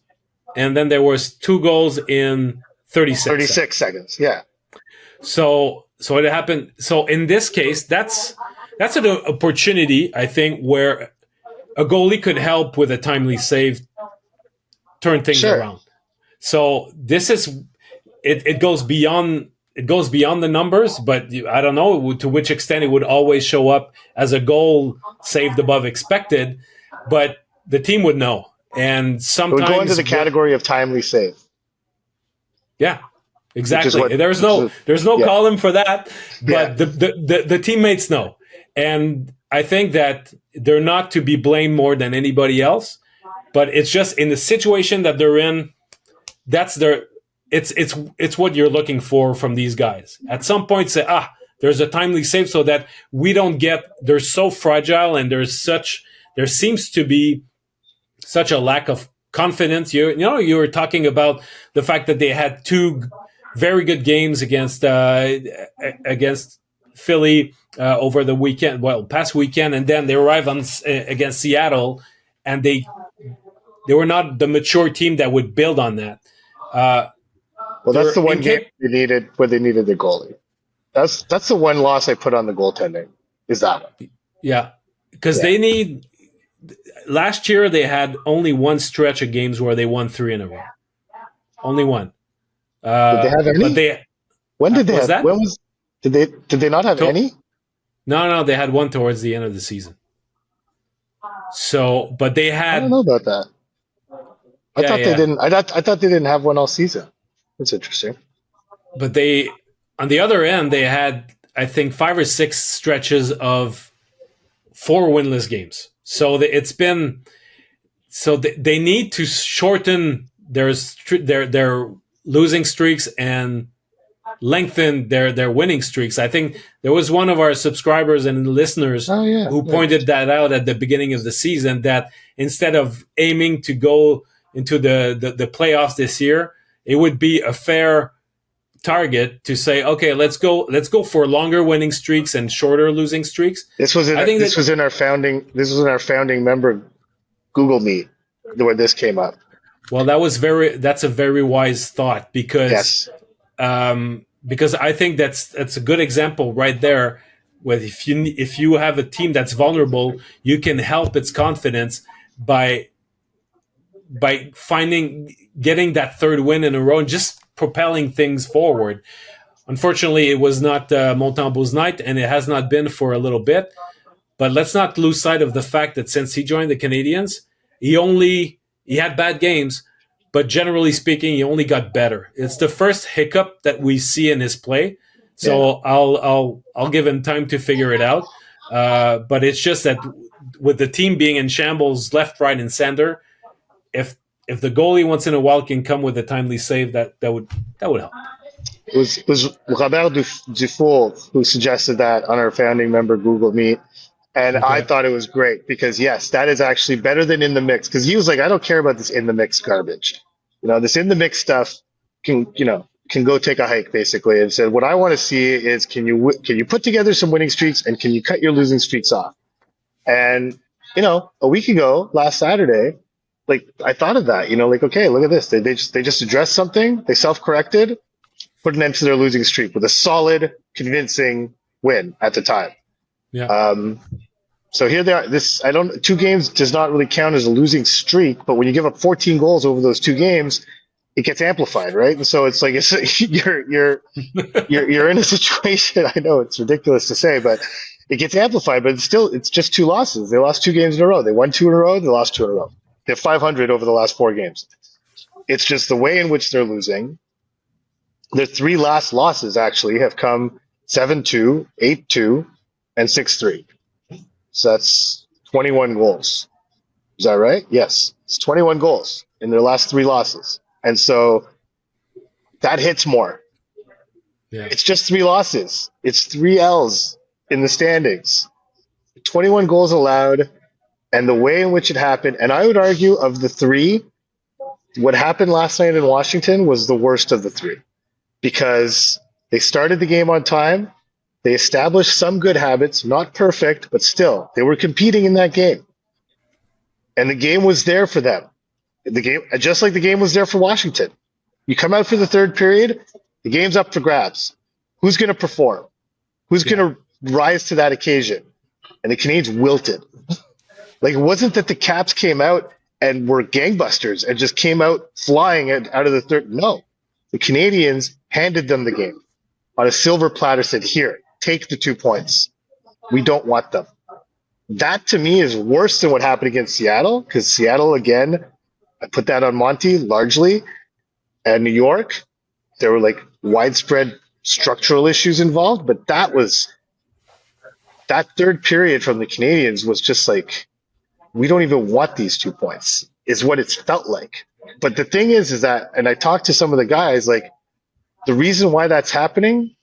S1: and then there was 2 goals in 36
S2: seconds. Yeah.
S1: So it happened. So in this case, that's an opportunity, I think, where a goalie could help with a timely save, turn things around. So this is it goes beyond the numbers, but I don't know to which extent it would always show up as a goal saved above expected, but the team would know. And sometimes
S2: it would go into the category of timely save.
S1: Yeah. Exactly. There's no column for that, but the teammates know. And I think that they're not to be blamed more than anybody else, but it's just in the situation that they're in, it's what you're looking for from these guys. At some point say, there's a timely save so that we don't they're so fragile and there seems to be such a lack of confidence. You were talking about the fact that they had 2 very good games against Philly over the weekend, past weekend, and then they arrive against Seattle, and they were not the mature team that would build on that.
S2: That's the one game they needed where they needed the goalie. That's the one loss I put on the goaltending. Is that one?
S1: Yeah, because they need. Last year they had only one stretch of games where they won 3 in a row. Only one.
S2: Did they have any? When did they have that? Did they not have any?
S1: No, they had one towards the end of the season. So, but they had.
S2: I don't know about that. I thought they didn't. I thought they didn't have one all season. That's interesting.
S1: But on the other end, they had, I think, 5 or 6 stretches of 4 winless games. So it's been. So they need to shorten their losing streaks and lengthen their winning streaks. I think there was one of our subscribers and listeners who pointed that out at the beginning of the season, that instead of aiming to go into the playoffs this year, it would be a fair target to say, okay, let's go for longer winning streaks and shorter losing streaks.
S2: This was in our founding member Google Meet where this came up.
S1: Well, that's a very wise thought because I think that's a good example right there. Where if you have a team that's vulnerable, you can help its confidence by getting that 3rd win in a row and just propelling things forward. Unfortunately, it was not Montembeault's night, and it has not been for a little bit. But let's not lose sight of the fact that since he joined the Canadiens, he had bad games, but generally speaking, he only got better. It's the first hiccup that we see in his play, so I'll give him time to figure it out. But it's just that with the team being in shambles, left, right, and center, if the goalie once in a while can come with a timely save, that would help.
S2: It was Robert Dufour who suggested that on our founding member Google Meet. And I thought it was great because, yes, that is actually better than in the mix. Because he was like, I don't care about this in the mix garbage. This in the mix stuff can go take a hike, basically. And said, what I want to see is can you put together some winning streaks and can you cut your losing streaks off? And, a week ago, last Saturday, I thought of that, okay, look at this. They just addressed something. They self-corrected, put an end to their losing streak with a solid, convincing win at the time.
S1: Yeah.
S2: So here they are. 2 games does not really count as a losing streak, but when you give up 14 goals over those 2 games, it gets amplified, right? And so it's like you're in a situation. I know it's ridiculous to say, but it gets amplified. But it's just 2 losses. They lost 2 games in a row. They won 2 in a row. They lost 2 in a row. They're 500 over the last 4 games. It's just the way in which they're losing. Their three last losses actually have come 7-2, 8-2, and 6-3. So that's 21 goals. Is that right? Yes. It's 21 goals in their last three losses. And so that hits more.
S1: Yeah.
S2: It's just three losses. It's 3 L's in the standings. 21 goals allowed, and the way in which it happened. And I would argue of the three, what happened last night in Washington was the worst of the three because they started the game on time. They established some good habits, not perfect, but still, they were competing in that game. And the game was there for them. The game, just like the game was there for Washington. You come out for the third period, the game's up for grabs. Who's going to perform? Who's going to rise to that occasion? And the Canadiens wilted. Like, it wasn't that the Caps came out and were gangbusters and just came out flying out of the third. No. The Canadiens handed them the game on a silver platter, said, here, take the 2 points. We don't want them. That, to me, is worse than what happened against Seattle, because Seattle, again, I put that on Monty largely. And New York, there were, like, widespread structural issues involved, but that third period from the Canadiens was just like, we don't even want these 2 points, is what it's felt like. But the thing is that, and I talked to some of the guys, like, the reason why that's happening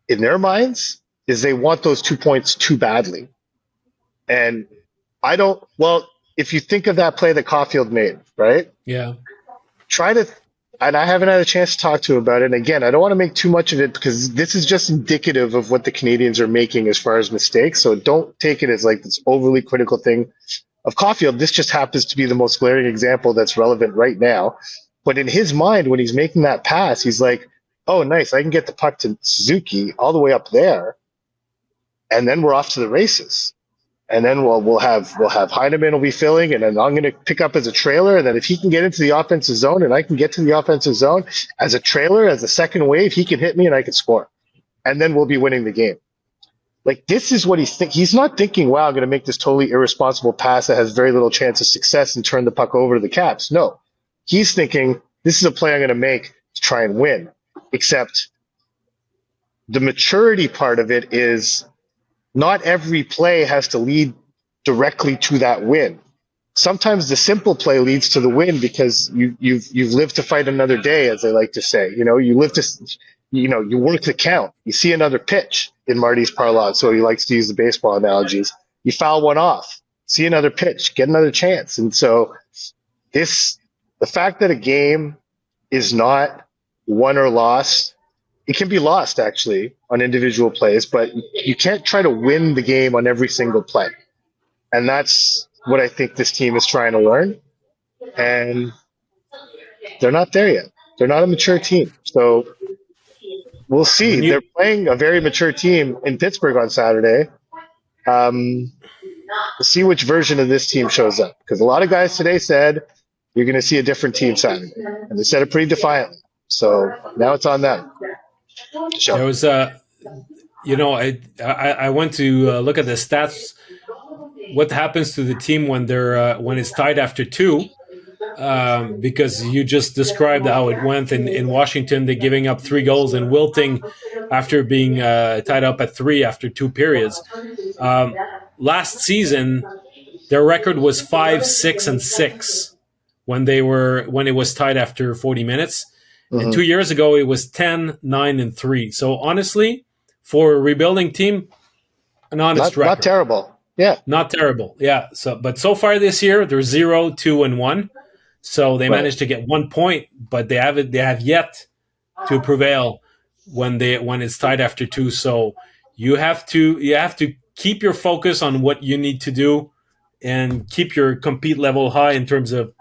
S2: in their minds is they want those 2 points too badly. And if you think of that play that Caulfield made, right?
S1: Yeah.
S2: And I haven't had a chance to talk to him about it. And again, I don't want to make too much of it because this is just indicative of what the Canadiens are making as far as mistakes. So don't take it as like this overly critical thing of Caulfield. This just happens to be the most glaring example that's relevant right now. But in his mind, when he's making that pass, he's like, oh, nice, I can get the puck to Suzuki all the way up there. And then we're off to the races. And then we'll have Heineman will be filling, and then I'm going to pick up as a trailer. And then if he can get into the offensive zone and I can get to the offensive zone as a trailer, as a second wave, he can hit me and I can score. And then we'll be winning the game. Like, this is what he's thinking. He's not thinking, wow, I'm going to make this totally irresponsible pass that has very little chance of success and turn the puck over to the Caps. No. He's thinking, this is a play I'm going to make to try and win. Except the maturity part of it is not every play has to lead directly to that win. Sometimes the simple play leads to the win because you've lived to fight another day, as they like to say. You know, you work the count. You see another pitch in Marty's parlance, so he likes to use the baseball analogies. You foul one off, see another pitch, get another chance. And so the fact that a game is not won or lost, it can be lost, actually, on individual plays, but you can't try to win the game on every single play. And that's what I think this team is trying to learn. And they're not there yet. They're not a mature team. So we'll see. They're playing a very mature team in Pittsburgh on Saturday. We'll see which version of this team shows up. Because a lot of guys today said, you're going to see a different team Saturday. And they said it pretty defiantly. So now it's on them.
S1: There was I went to look at the stats. What happens to the team when when it's tied after two? Because you just described how it went in Washington. They're giving up 3 goals and wilting after being tied up at 3 after 2 periods. Last season, their record was 5-6-6 when it was tied after 40 minutes. And 2 years ago, it was 10-9-3. So honestly, for a rebuilding team, an honest record.
S2: Not terrible. Yeah.
S1: Not terrible. Yeah. But so far this year, they're 0-2-1. So they managed to get 1 point, but they have yet to prevail when it's tied after 2. So you have to keep your focus on what you need to do and keep your compete level high in terms of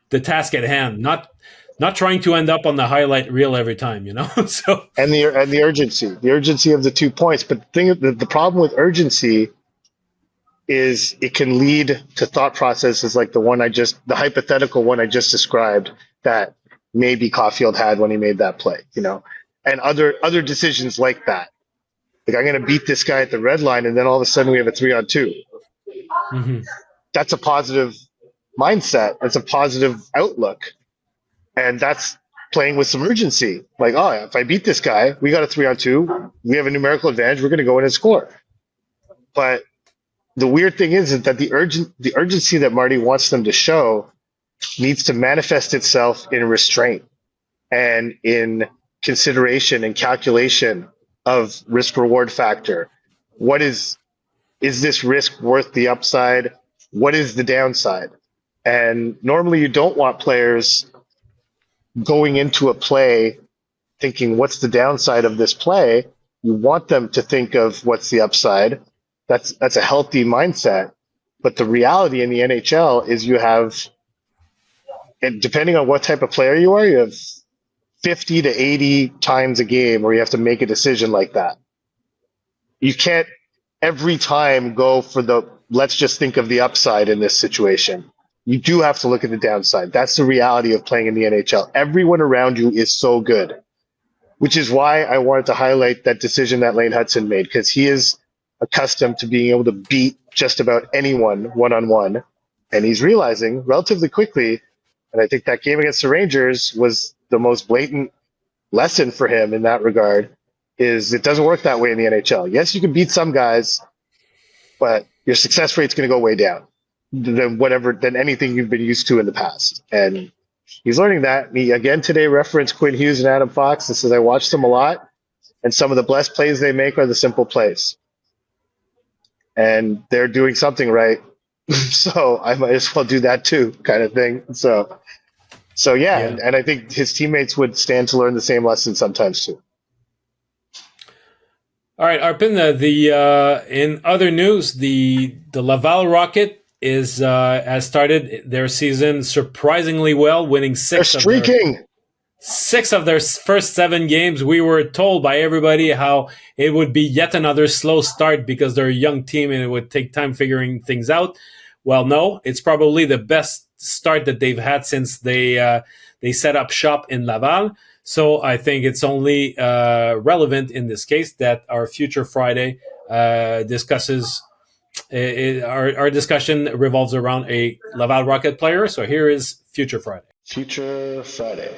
S1: the task at hand. Not trying to end up on the highlight reel every time, So
S2: and the urgency of the 2 points. But the problem with urgency is it can lead to thought processes like the hypothetical one I just described that maybe Caulfield had when he made that play, and other decisions like that. Like, I'm going to beat this guy at the red line, and then all of a sudden we have a 3-on-2.
S1: Mm-hmm.
S2: That's a positive mindset. That's a positive outlook. And that's playing with some urgency. Like, oh, if I beat this guy, we got a 3-on-2. We have a numerical advantage. We're going to go in and score. But the weird thing is that the urgency that Marty wants them to show needs to manifest itself in restraint and in consideration and calculation of risk reward factor. What is this risk worth the upside? What is the downside? And normally you don't want players going into a play thinking, what's the downside of this play? You want them to think of what's the upside. That's a healthy mindset. But the reality in the NHL is you have, and depending on what type of player you are, you have 50 to 80 times a game where you have to make a decision like that. You can't every time go for the, let's just think of the upside in this situation. You do have to look at the downside. That's the reality of playing in the NHL. Everyone around you is so good, which is why I wanted to highlight that decision that Lane Hudson made, because he is accustomed to being able to beat just about anyone one-on-one. And he's realizing relatively quickly, and I think that game against the Rangers was the most blatant lesson for him in that regard, is it doesn't work that way in the NHL. Yes, you can beat some guys, but your success rate's going to go way down than anything you've been used to in the past. And he's learning that. He again today referenced Quinn Hughes and Adam Fox and says, I watched them a lot, and some of the best plays they make are the simple plays. And they're doing something right. So I might as well do that too, kind of thing. So yeah. And I think his teammates would stand to learn the same lesson sometimes too.
S1: All right, Arpin, in other news, the Laval Rocket has started their season surprisingly well, winning six of their first 7 games. We were told by everybody how it would be yet another slow start because they're a young team and it would take time figuring things out. Well, no, it's probably the best start that they've had since they set up shop in Laval. So I think it's only relevant in this case that our Future Friday discusses. Our discussion revolves around a Laval Rocket player. So here is Future Friday.
S2: Future Friday.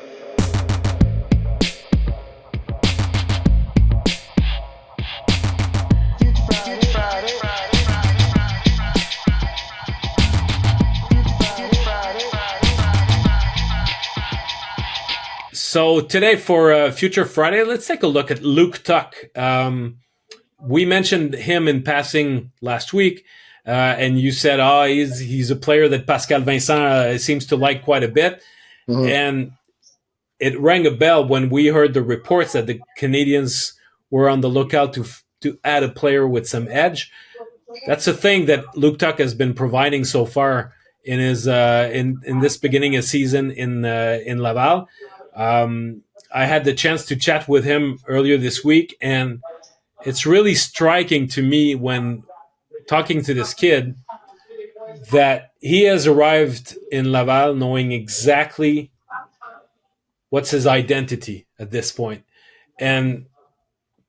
S1: So today for Future Friday, let's take a look at Luke Tuch. We mentioned him in passing last week, and you said, he's a player that Pascal Vincent seems to like quite a bit. Mm-hmm. And it rang a bell when we heard the reports that the Canadiens were on the lookout to add a player with some edge. That's a thing that Luke Tuch has been providing so far in his in this beginning of season in Laval. I had the chance to chat with him earlier this week, and it's really striking to me when talking to this kid that he has arrived in Laval knowing exactly what's his identity at this point. And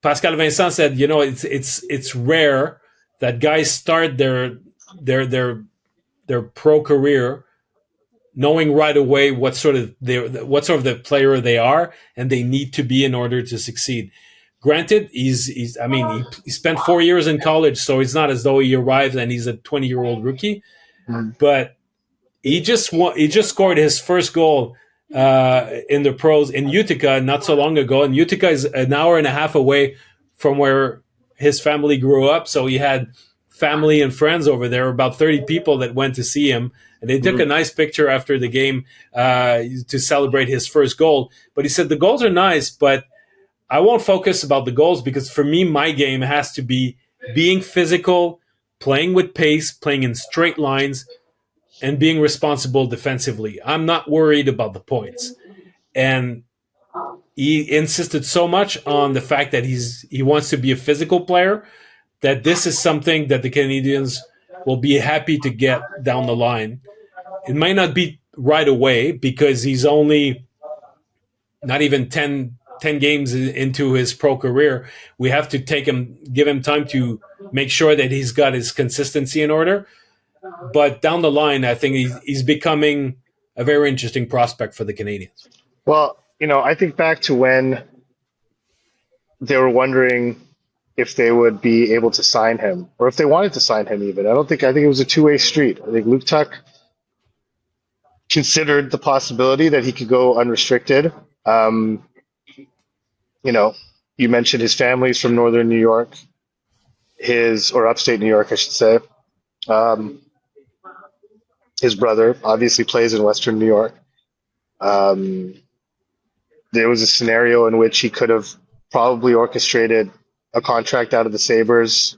S1: Pascal Vincent said, it's rare that guys start their pro career knowing right away what sort of the player they are and they need to be in order to succeed. Granted, he spent 4 years in college, so it's not as though he arrived and he's a 20-year-old rookie. But he just scored his first goal in the pros in Utica not so long ago, and Utica is an hour and a half away from where his family grew up. So he had family and friends over there, about 30 people that went to see him. And they took a nice picture after the game to celebrate his first goal. But he said, the goals are nice, but I won't focus about the goals because for me, my game has to be being physical, playing with pace, playing in straight lines, and being responsible defensively. I'm not worried about the points. And he insisted so much on the fact that he wants to be a physical player that this is something that the Canadiens will be happy to get down the line. It might not be right away because he's only not even 10 games into his pro career. We have to give him time to make sure that he's got his consistency in order. But down the line, I think he's becoming a very interesting prospect for the Canadiens.
S2: Well, I think back to when they were wondering if they would be able to sign him or if they wanted to sign him even. I think it was a two-way street. I think Luke Tuch considered the possibility that he could go unrestricted. Um, you know, you mentioned his family's from northern New York, or upstate New York, I should say. Um, his brother obviously plays in Western New York. Um, there was a scenario in which he could have probably orchestrated a contract out of the Sabres,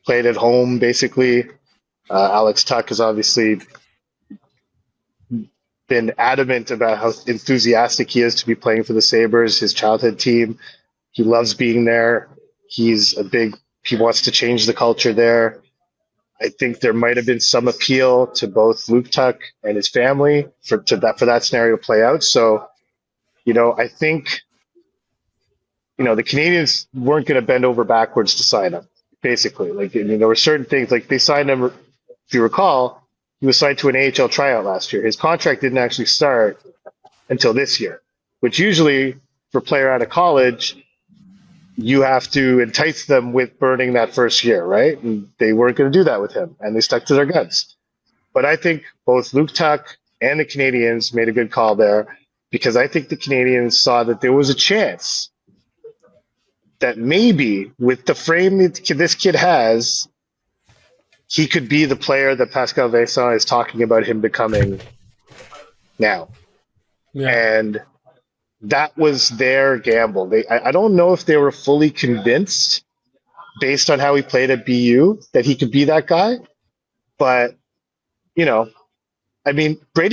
S2: played at home, basically. Alex Tuch has obviously been adamant about how enthusiastic he is to be playing for the Sabres, his childhood team. He loves being there. He wants to change the culture there. I think there might have been some appeal to both Luke Tuch and his family for that scenario to play out. So, I think, the Canadiens weren't going to bend over backwards to sign him, basically. There were certain things, like they signed him, if you recall, he was signed to an AHL tryout last year. His contract didn't actually start until this year, which usually for a player out of college, you have to entice them with burning that first year, right? And they weren't going to do that with him, and they stuck to their guns. But I think both Luke Tuch and the Canadiens made a good call there, because I think the Canadiens saw that there was a chance that maybe with the frame that this kid has, he could be the player that Pascal Vincent is talking about him becoming now.
S1: Yeah.
S2: And that was their gamble. I don't know if they were fully convinced, based on how he played at BU, that he could be that guy. But, Brady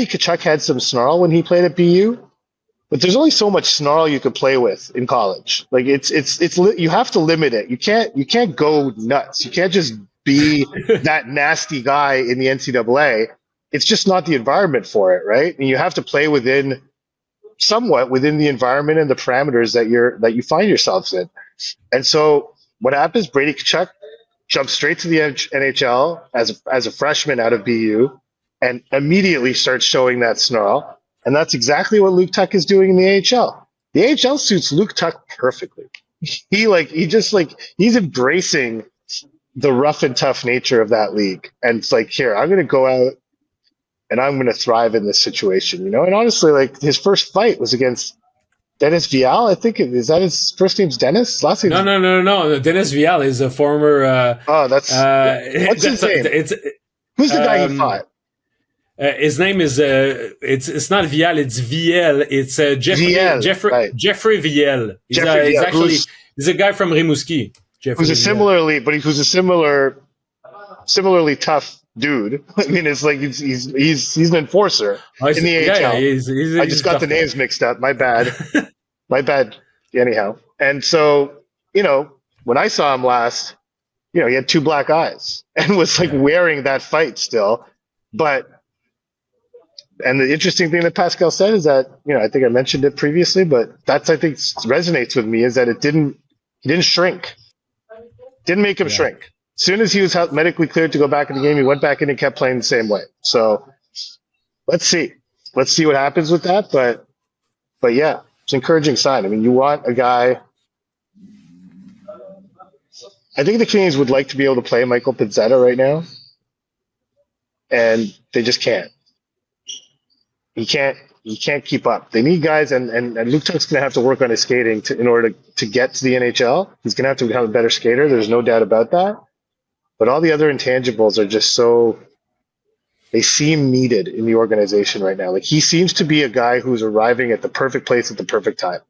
S2: Tkachuk had some snarl when he played at BU, but there's only so much snarl you could play with in college. Like it's you have to limit it. You can't go nuts. You can't just be that nasty guy in the NCAA. It's just not the environment for it, right? And you have to play somewhat within the environment and the parameters that you find yourselves in. And so what happens? Brady Tkachuk jumps straight to the NHL as a freshman out of BU and immediately starts showing that snarl. And that's exactly what Luke Tuch is doing in the AHL. The AHL suits Luke Tuch perfectly. He's embracing the rough and tough nature of that league. And it's like, here, I'm going to go out and I'm going to thrive in this situation, And honestly, his first fight was against Dennis Vial. I think is that his first name's Dennis? Last name?
S1: No. Dennis Vial is a former.
S2: What's his name? Who's the guy he fought?
S1: His name is it's not Vial, it's Viel. It's Jeffrey
S2: right.
S1: Jeffrey Viel. He's a guy from Rimouski.
S2: Who's a similarly tough dude. It's like he's an enforcer in the AHL. I just got the names mixed up. My bad. Anyhow, and so when I saw him last, he had two black eyes and was wearing that fight still, And the interesting thing that Pascal said is that, I think I mentioned it previously, but I think resonates with me, is that he didn't shrink. Didn't make him shrink. As soon as he was medically cleared to go back in the game, he went back in and kept playing the same way. So let's see. Let's see what happens with that. But yeah, it's an encouraging sign. You want a guy. I think the Canadiens would like to be able to play Michael Pizzetta right now, and they just can't. He can't keep up. They need guys, and Luke Tuch's going to have to work on his skating in order to get to the NHL. He's going to have to become a better skater. There's no doubt about that. But all the other intangibles are just they seem needed in the organization right now. He seems to be a guy who's arriving at the perfect place at the perfect time.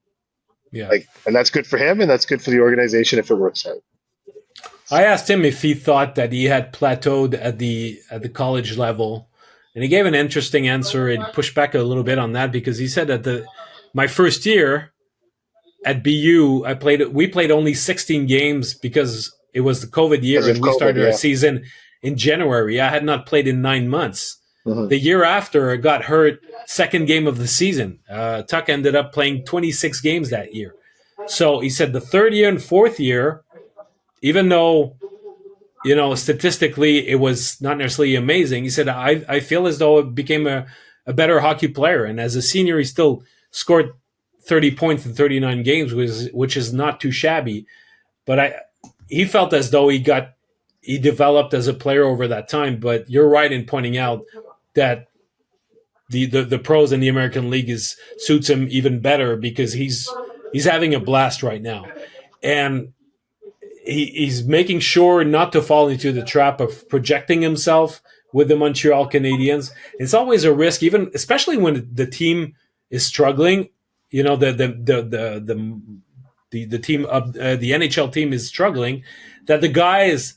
S1: Yeah.
S2: And that's good for him, and that's good for the organization if it works out.
S1: I asked him if he thought that he had plateaued at the college level. And he gave an interesting answer and pushed back a little bit on that, because he said that my first year at BU, we played only 16 games because it was the COVID year, and we started our season in January. I had not played in 9 months. Mm-hmm. The year after, I got hurt, second game of the season. Tuch ended up playing 26 games that year. So he said the third year and fourth year, even though statistically, it was not necessarily amazing. He said, I feel as though it became a better hockey player. And as a senior, he still scored 30 points in 39 games, which is not too shabby. But he felt as though he developed as a player over that time. But you're right in pointing out that the pros in the American League suits him even better because he's having a blast right now, and he's making sure not to fall into the trap of projecting himself with the Montreal Canadiens. It's always a risk, even especially when the team is struggling. You know, the team of the NHL team is struggling. That the guys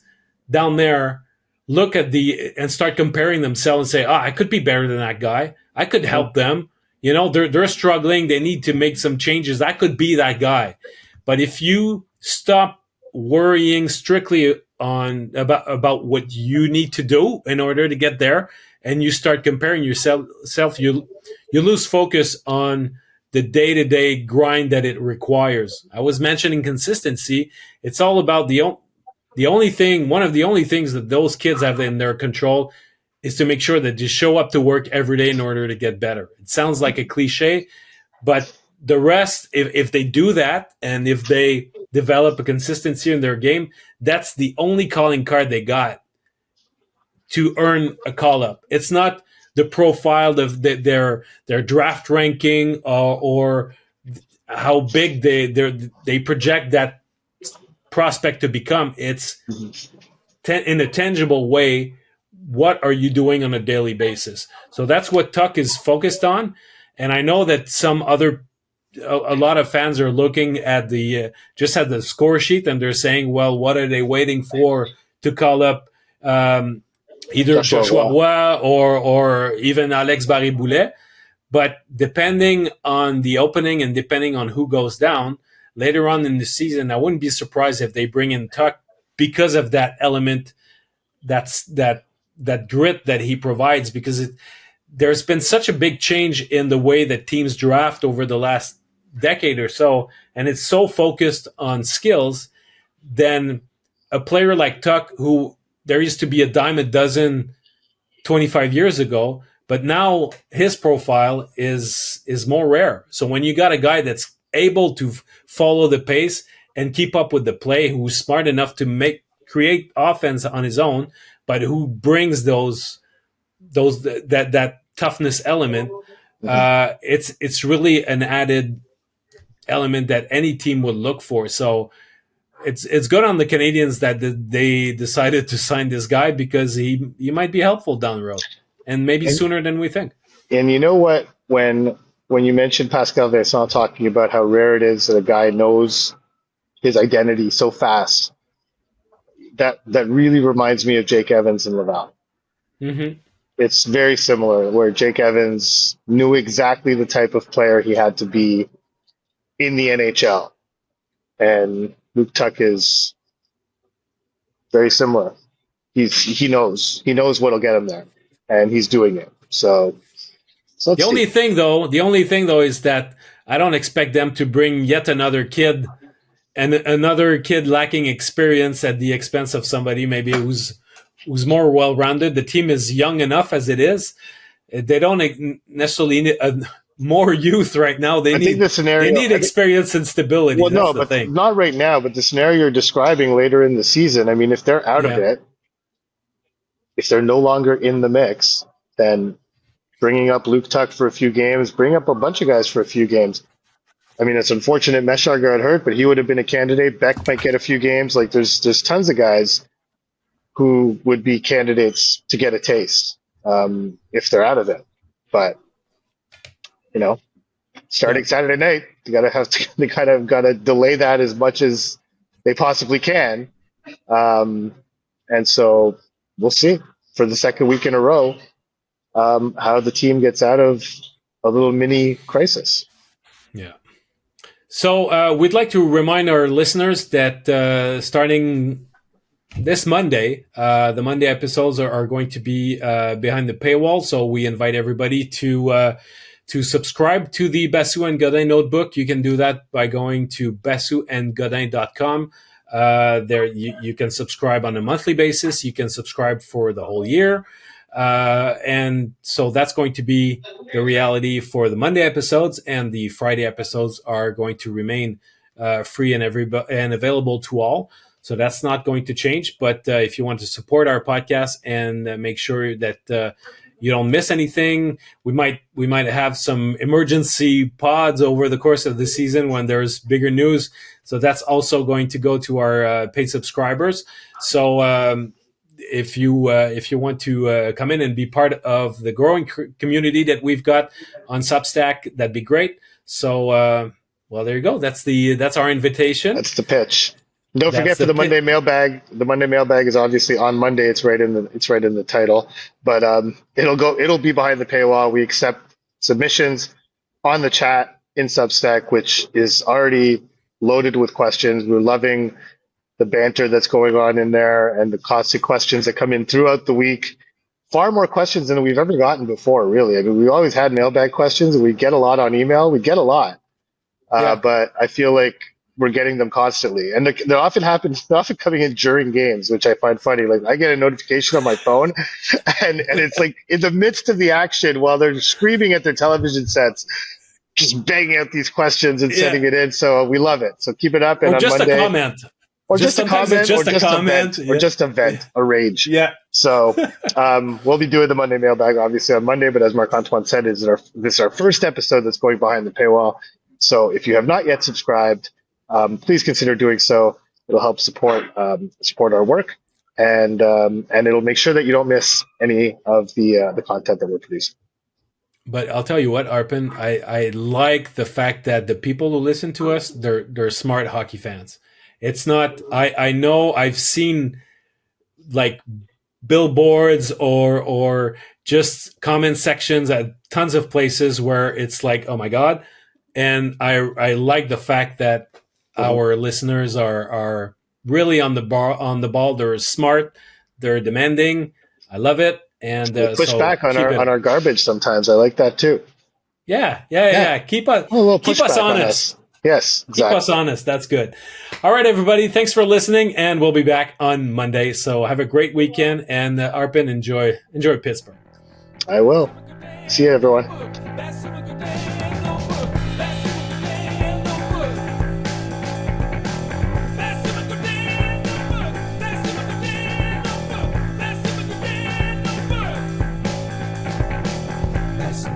S1: down there look at and start comparing themselves and say, I could be better than that guy. I could help them. You know, they're struggling. They need to make some changes. I could be that guy. But if you stop worrying strictly about what you need to do in order to get there, and you start comparing yourself, you lose focus on the day-to-day grind that it requires. I was mentioning consistency. It's all about one of the only things that those kids have in their control is to make sure that they show up to work every day in order to get better. It sounds like a cliche, but the rest, if they do that and if they develop a consistency in their game, that's the only calling card they got to earn a call-up. It's not the profile of their draft ranking or how big they project that prospect to become. It's in a tangible way. What are you doing on a daily basis? So that's what Tuch is focused on. And I know that a lot of fans are looking at just at the score sheet and they're saying, well, what are they waiting for to call up either Joshua Roy or even Alex Barré-Boulet? But depending on the opening and depending on who goes down later on in the season, I wouldn't be surprised if they bring in Tuch because of that element, that grit that he provides, because there's been such a big change in the way that teams draft over the last decade or so, and it's so focused on skills. Then a player like Tuch, who there used to be a dime a dozen 25 years ago, but now his profile is more rare. So when you got a guy that's able to follow the pace and keep up with the play, who's smart enough to create offense on his own, but who brings that toughness element, it's really an added element that any team would look for. So it's good on the Canadiens that they decided to sign this guy, because he might be helpful down the road, and maybe sooner than we think.
S2: And you know what? When you mentioned Pascal Vincent talking about how rare it is that a guy knows his identity so fast, that really reminds me of Jake Evans and Laval.
S1: Mm-hmm.
S2: It's very similar, where Jake Evans knew exactly the type of player he had to be in the NHL. And Luke Tuch is very similar. He knows what'll get him there, and he's doing it. So
S1: the only thing though is that I don't expect them to bring yet another kid and another kid lacking experience at the expense of somebody maybe who's more well-rounded. The team is young enough as it is. They don't necessarily need more youth right now. They need experience and stability.
S2: Well, no, but not right now. But the scenario you're describing later in the season, I mean, if they're out of it, if they're no longer in the mix, then bringing up Luke Tuch for a few games, bring up a bunch of guys for a few games. I mean, it's unfortunate Meshar got hurt, but he would have been a candidate. Beck might get a few games. Like, there's tons of guys who would be candidates to get a taste if they're out of it. But starting Saturday night, they kind of got to delay that as much as they possibly can. And so we'll see for the second week in a row how the team gets out of a little mini crisis.
S1: Yeah. So we'd like to remind our listeners that starting this Monday, the Monday episodes are going to be behind the paywall. So we invite everybody to subscribe to the Basu and Godin Notebook. You can do that by going to BasuandGodin.com. There you can subscribe on a monthly basis. You can subscribe for the whole year. And so that's going to be the reality for the Monday episodes, and the Friday episodes are going to remain free and available to all. So that's not going to change. But if you want to support our podcast and make sure that you don't miss anything, we might have some emergency pods over the course of the season when there's bigger news. So that's also going to go to our paid subscribers. So if you want to come in and be part of the growing community that we've got on Substack, that'd be great. So well, there you go. That's our invitation.
S2: That's the pitch. Don't forget for the Monday mailbag. The Monday mailbag is obviously on Monday. It's right in the title. But it'll be behind the paywall. We accept submissions on the chat in Substack, which is already loaded with questions. We're loving the banter that's going on in there and the constant questions that come in throughout the week. Far more questions than we've ever gotten before, really. I mean, we always had mailbag questions, and we get a lot on email. We get a lot. But I feel like we're getting them constantly, and they're often coming in during games, which I find funny. Like, I get a notification on my phone, and it's like in the midst of the action while they're screaming at their television sets, just banging out these questions and sending it in. So we love it. So keep it up. And
S1: or
S2: on
S1: just
S2: Monday,
S1: a comment,
S2: or just a comment,
S1: just
S2: or just a vent, or just a vent, a rage.
S1: Yeah.
S2: So we'll be doing the Monday mailbag obviously on Monday, but as Marc-Antoine said, this is our first episode that's going behind the paywall. So if you have not yet subscribed, please consider doing so. It'll help support our work, and it'll make sure that you don't miss any of the content that we're producing.
S1: But I'll tell you what, Arpin, I like the fact that the people who listen to us, they're smart hockey fans. It's not. I know I've seen like billboards or just comment sections at tons of places where it's like, oh my God. And I like the fact that our listeners are really on the ball. They're smart. They're demanding. I love it. And
S2: push back on our garbage sometimes. I like that too.
S1: Yeah. Keep us honest.
S2: Yes, exactly.
S1: Keep us honest. That's good. All right, everybody. Thanks for listening, and we'll be back on Monday. So have a great weekend, and Arpin, enjoy Pittsburgh.
S2: I will. See you, everyone.
S3: Basu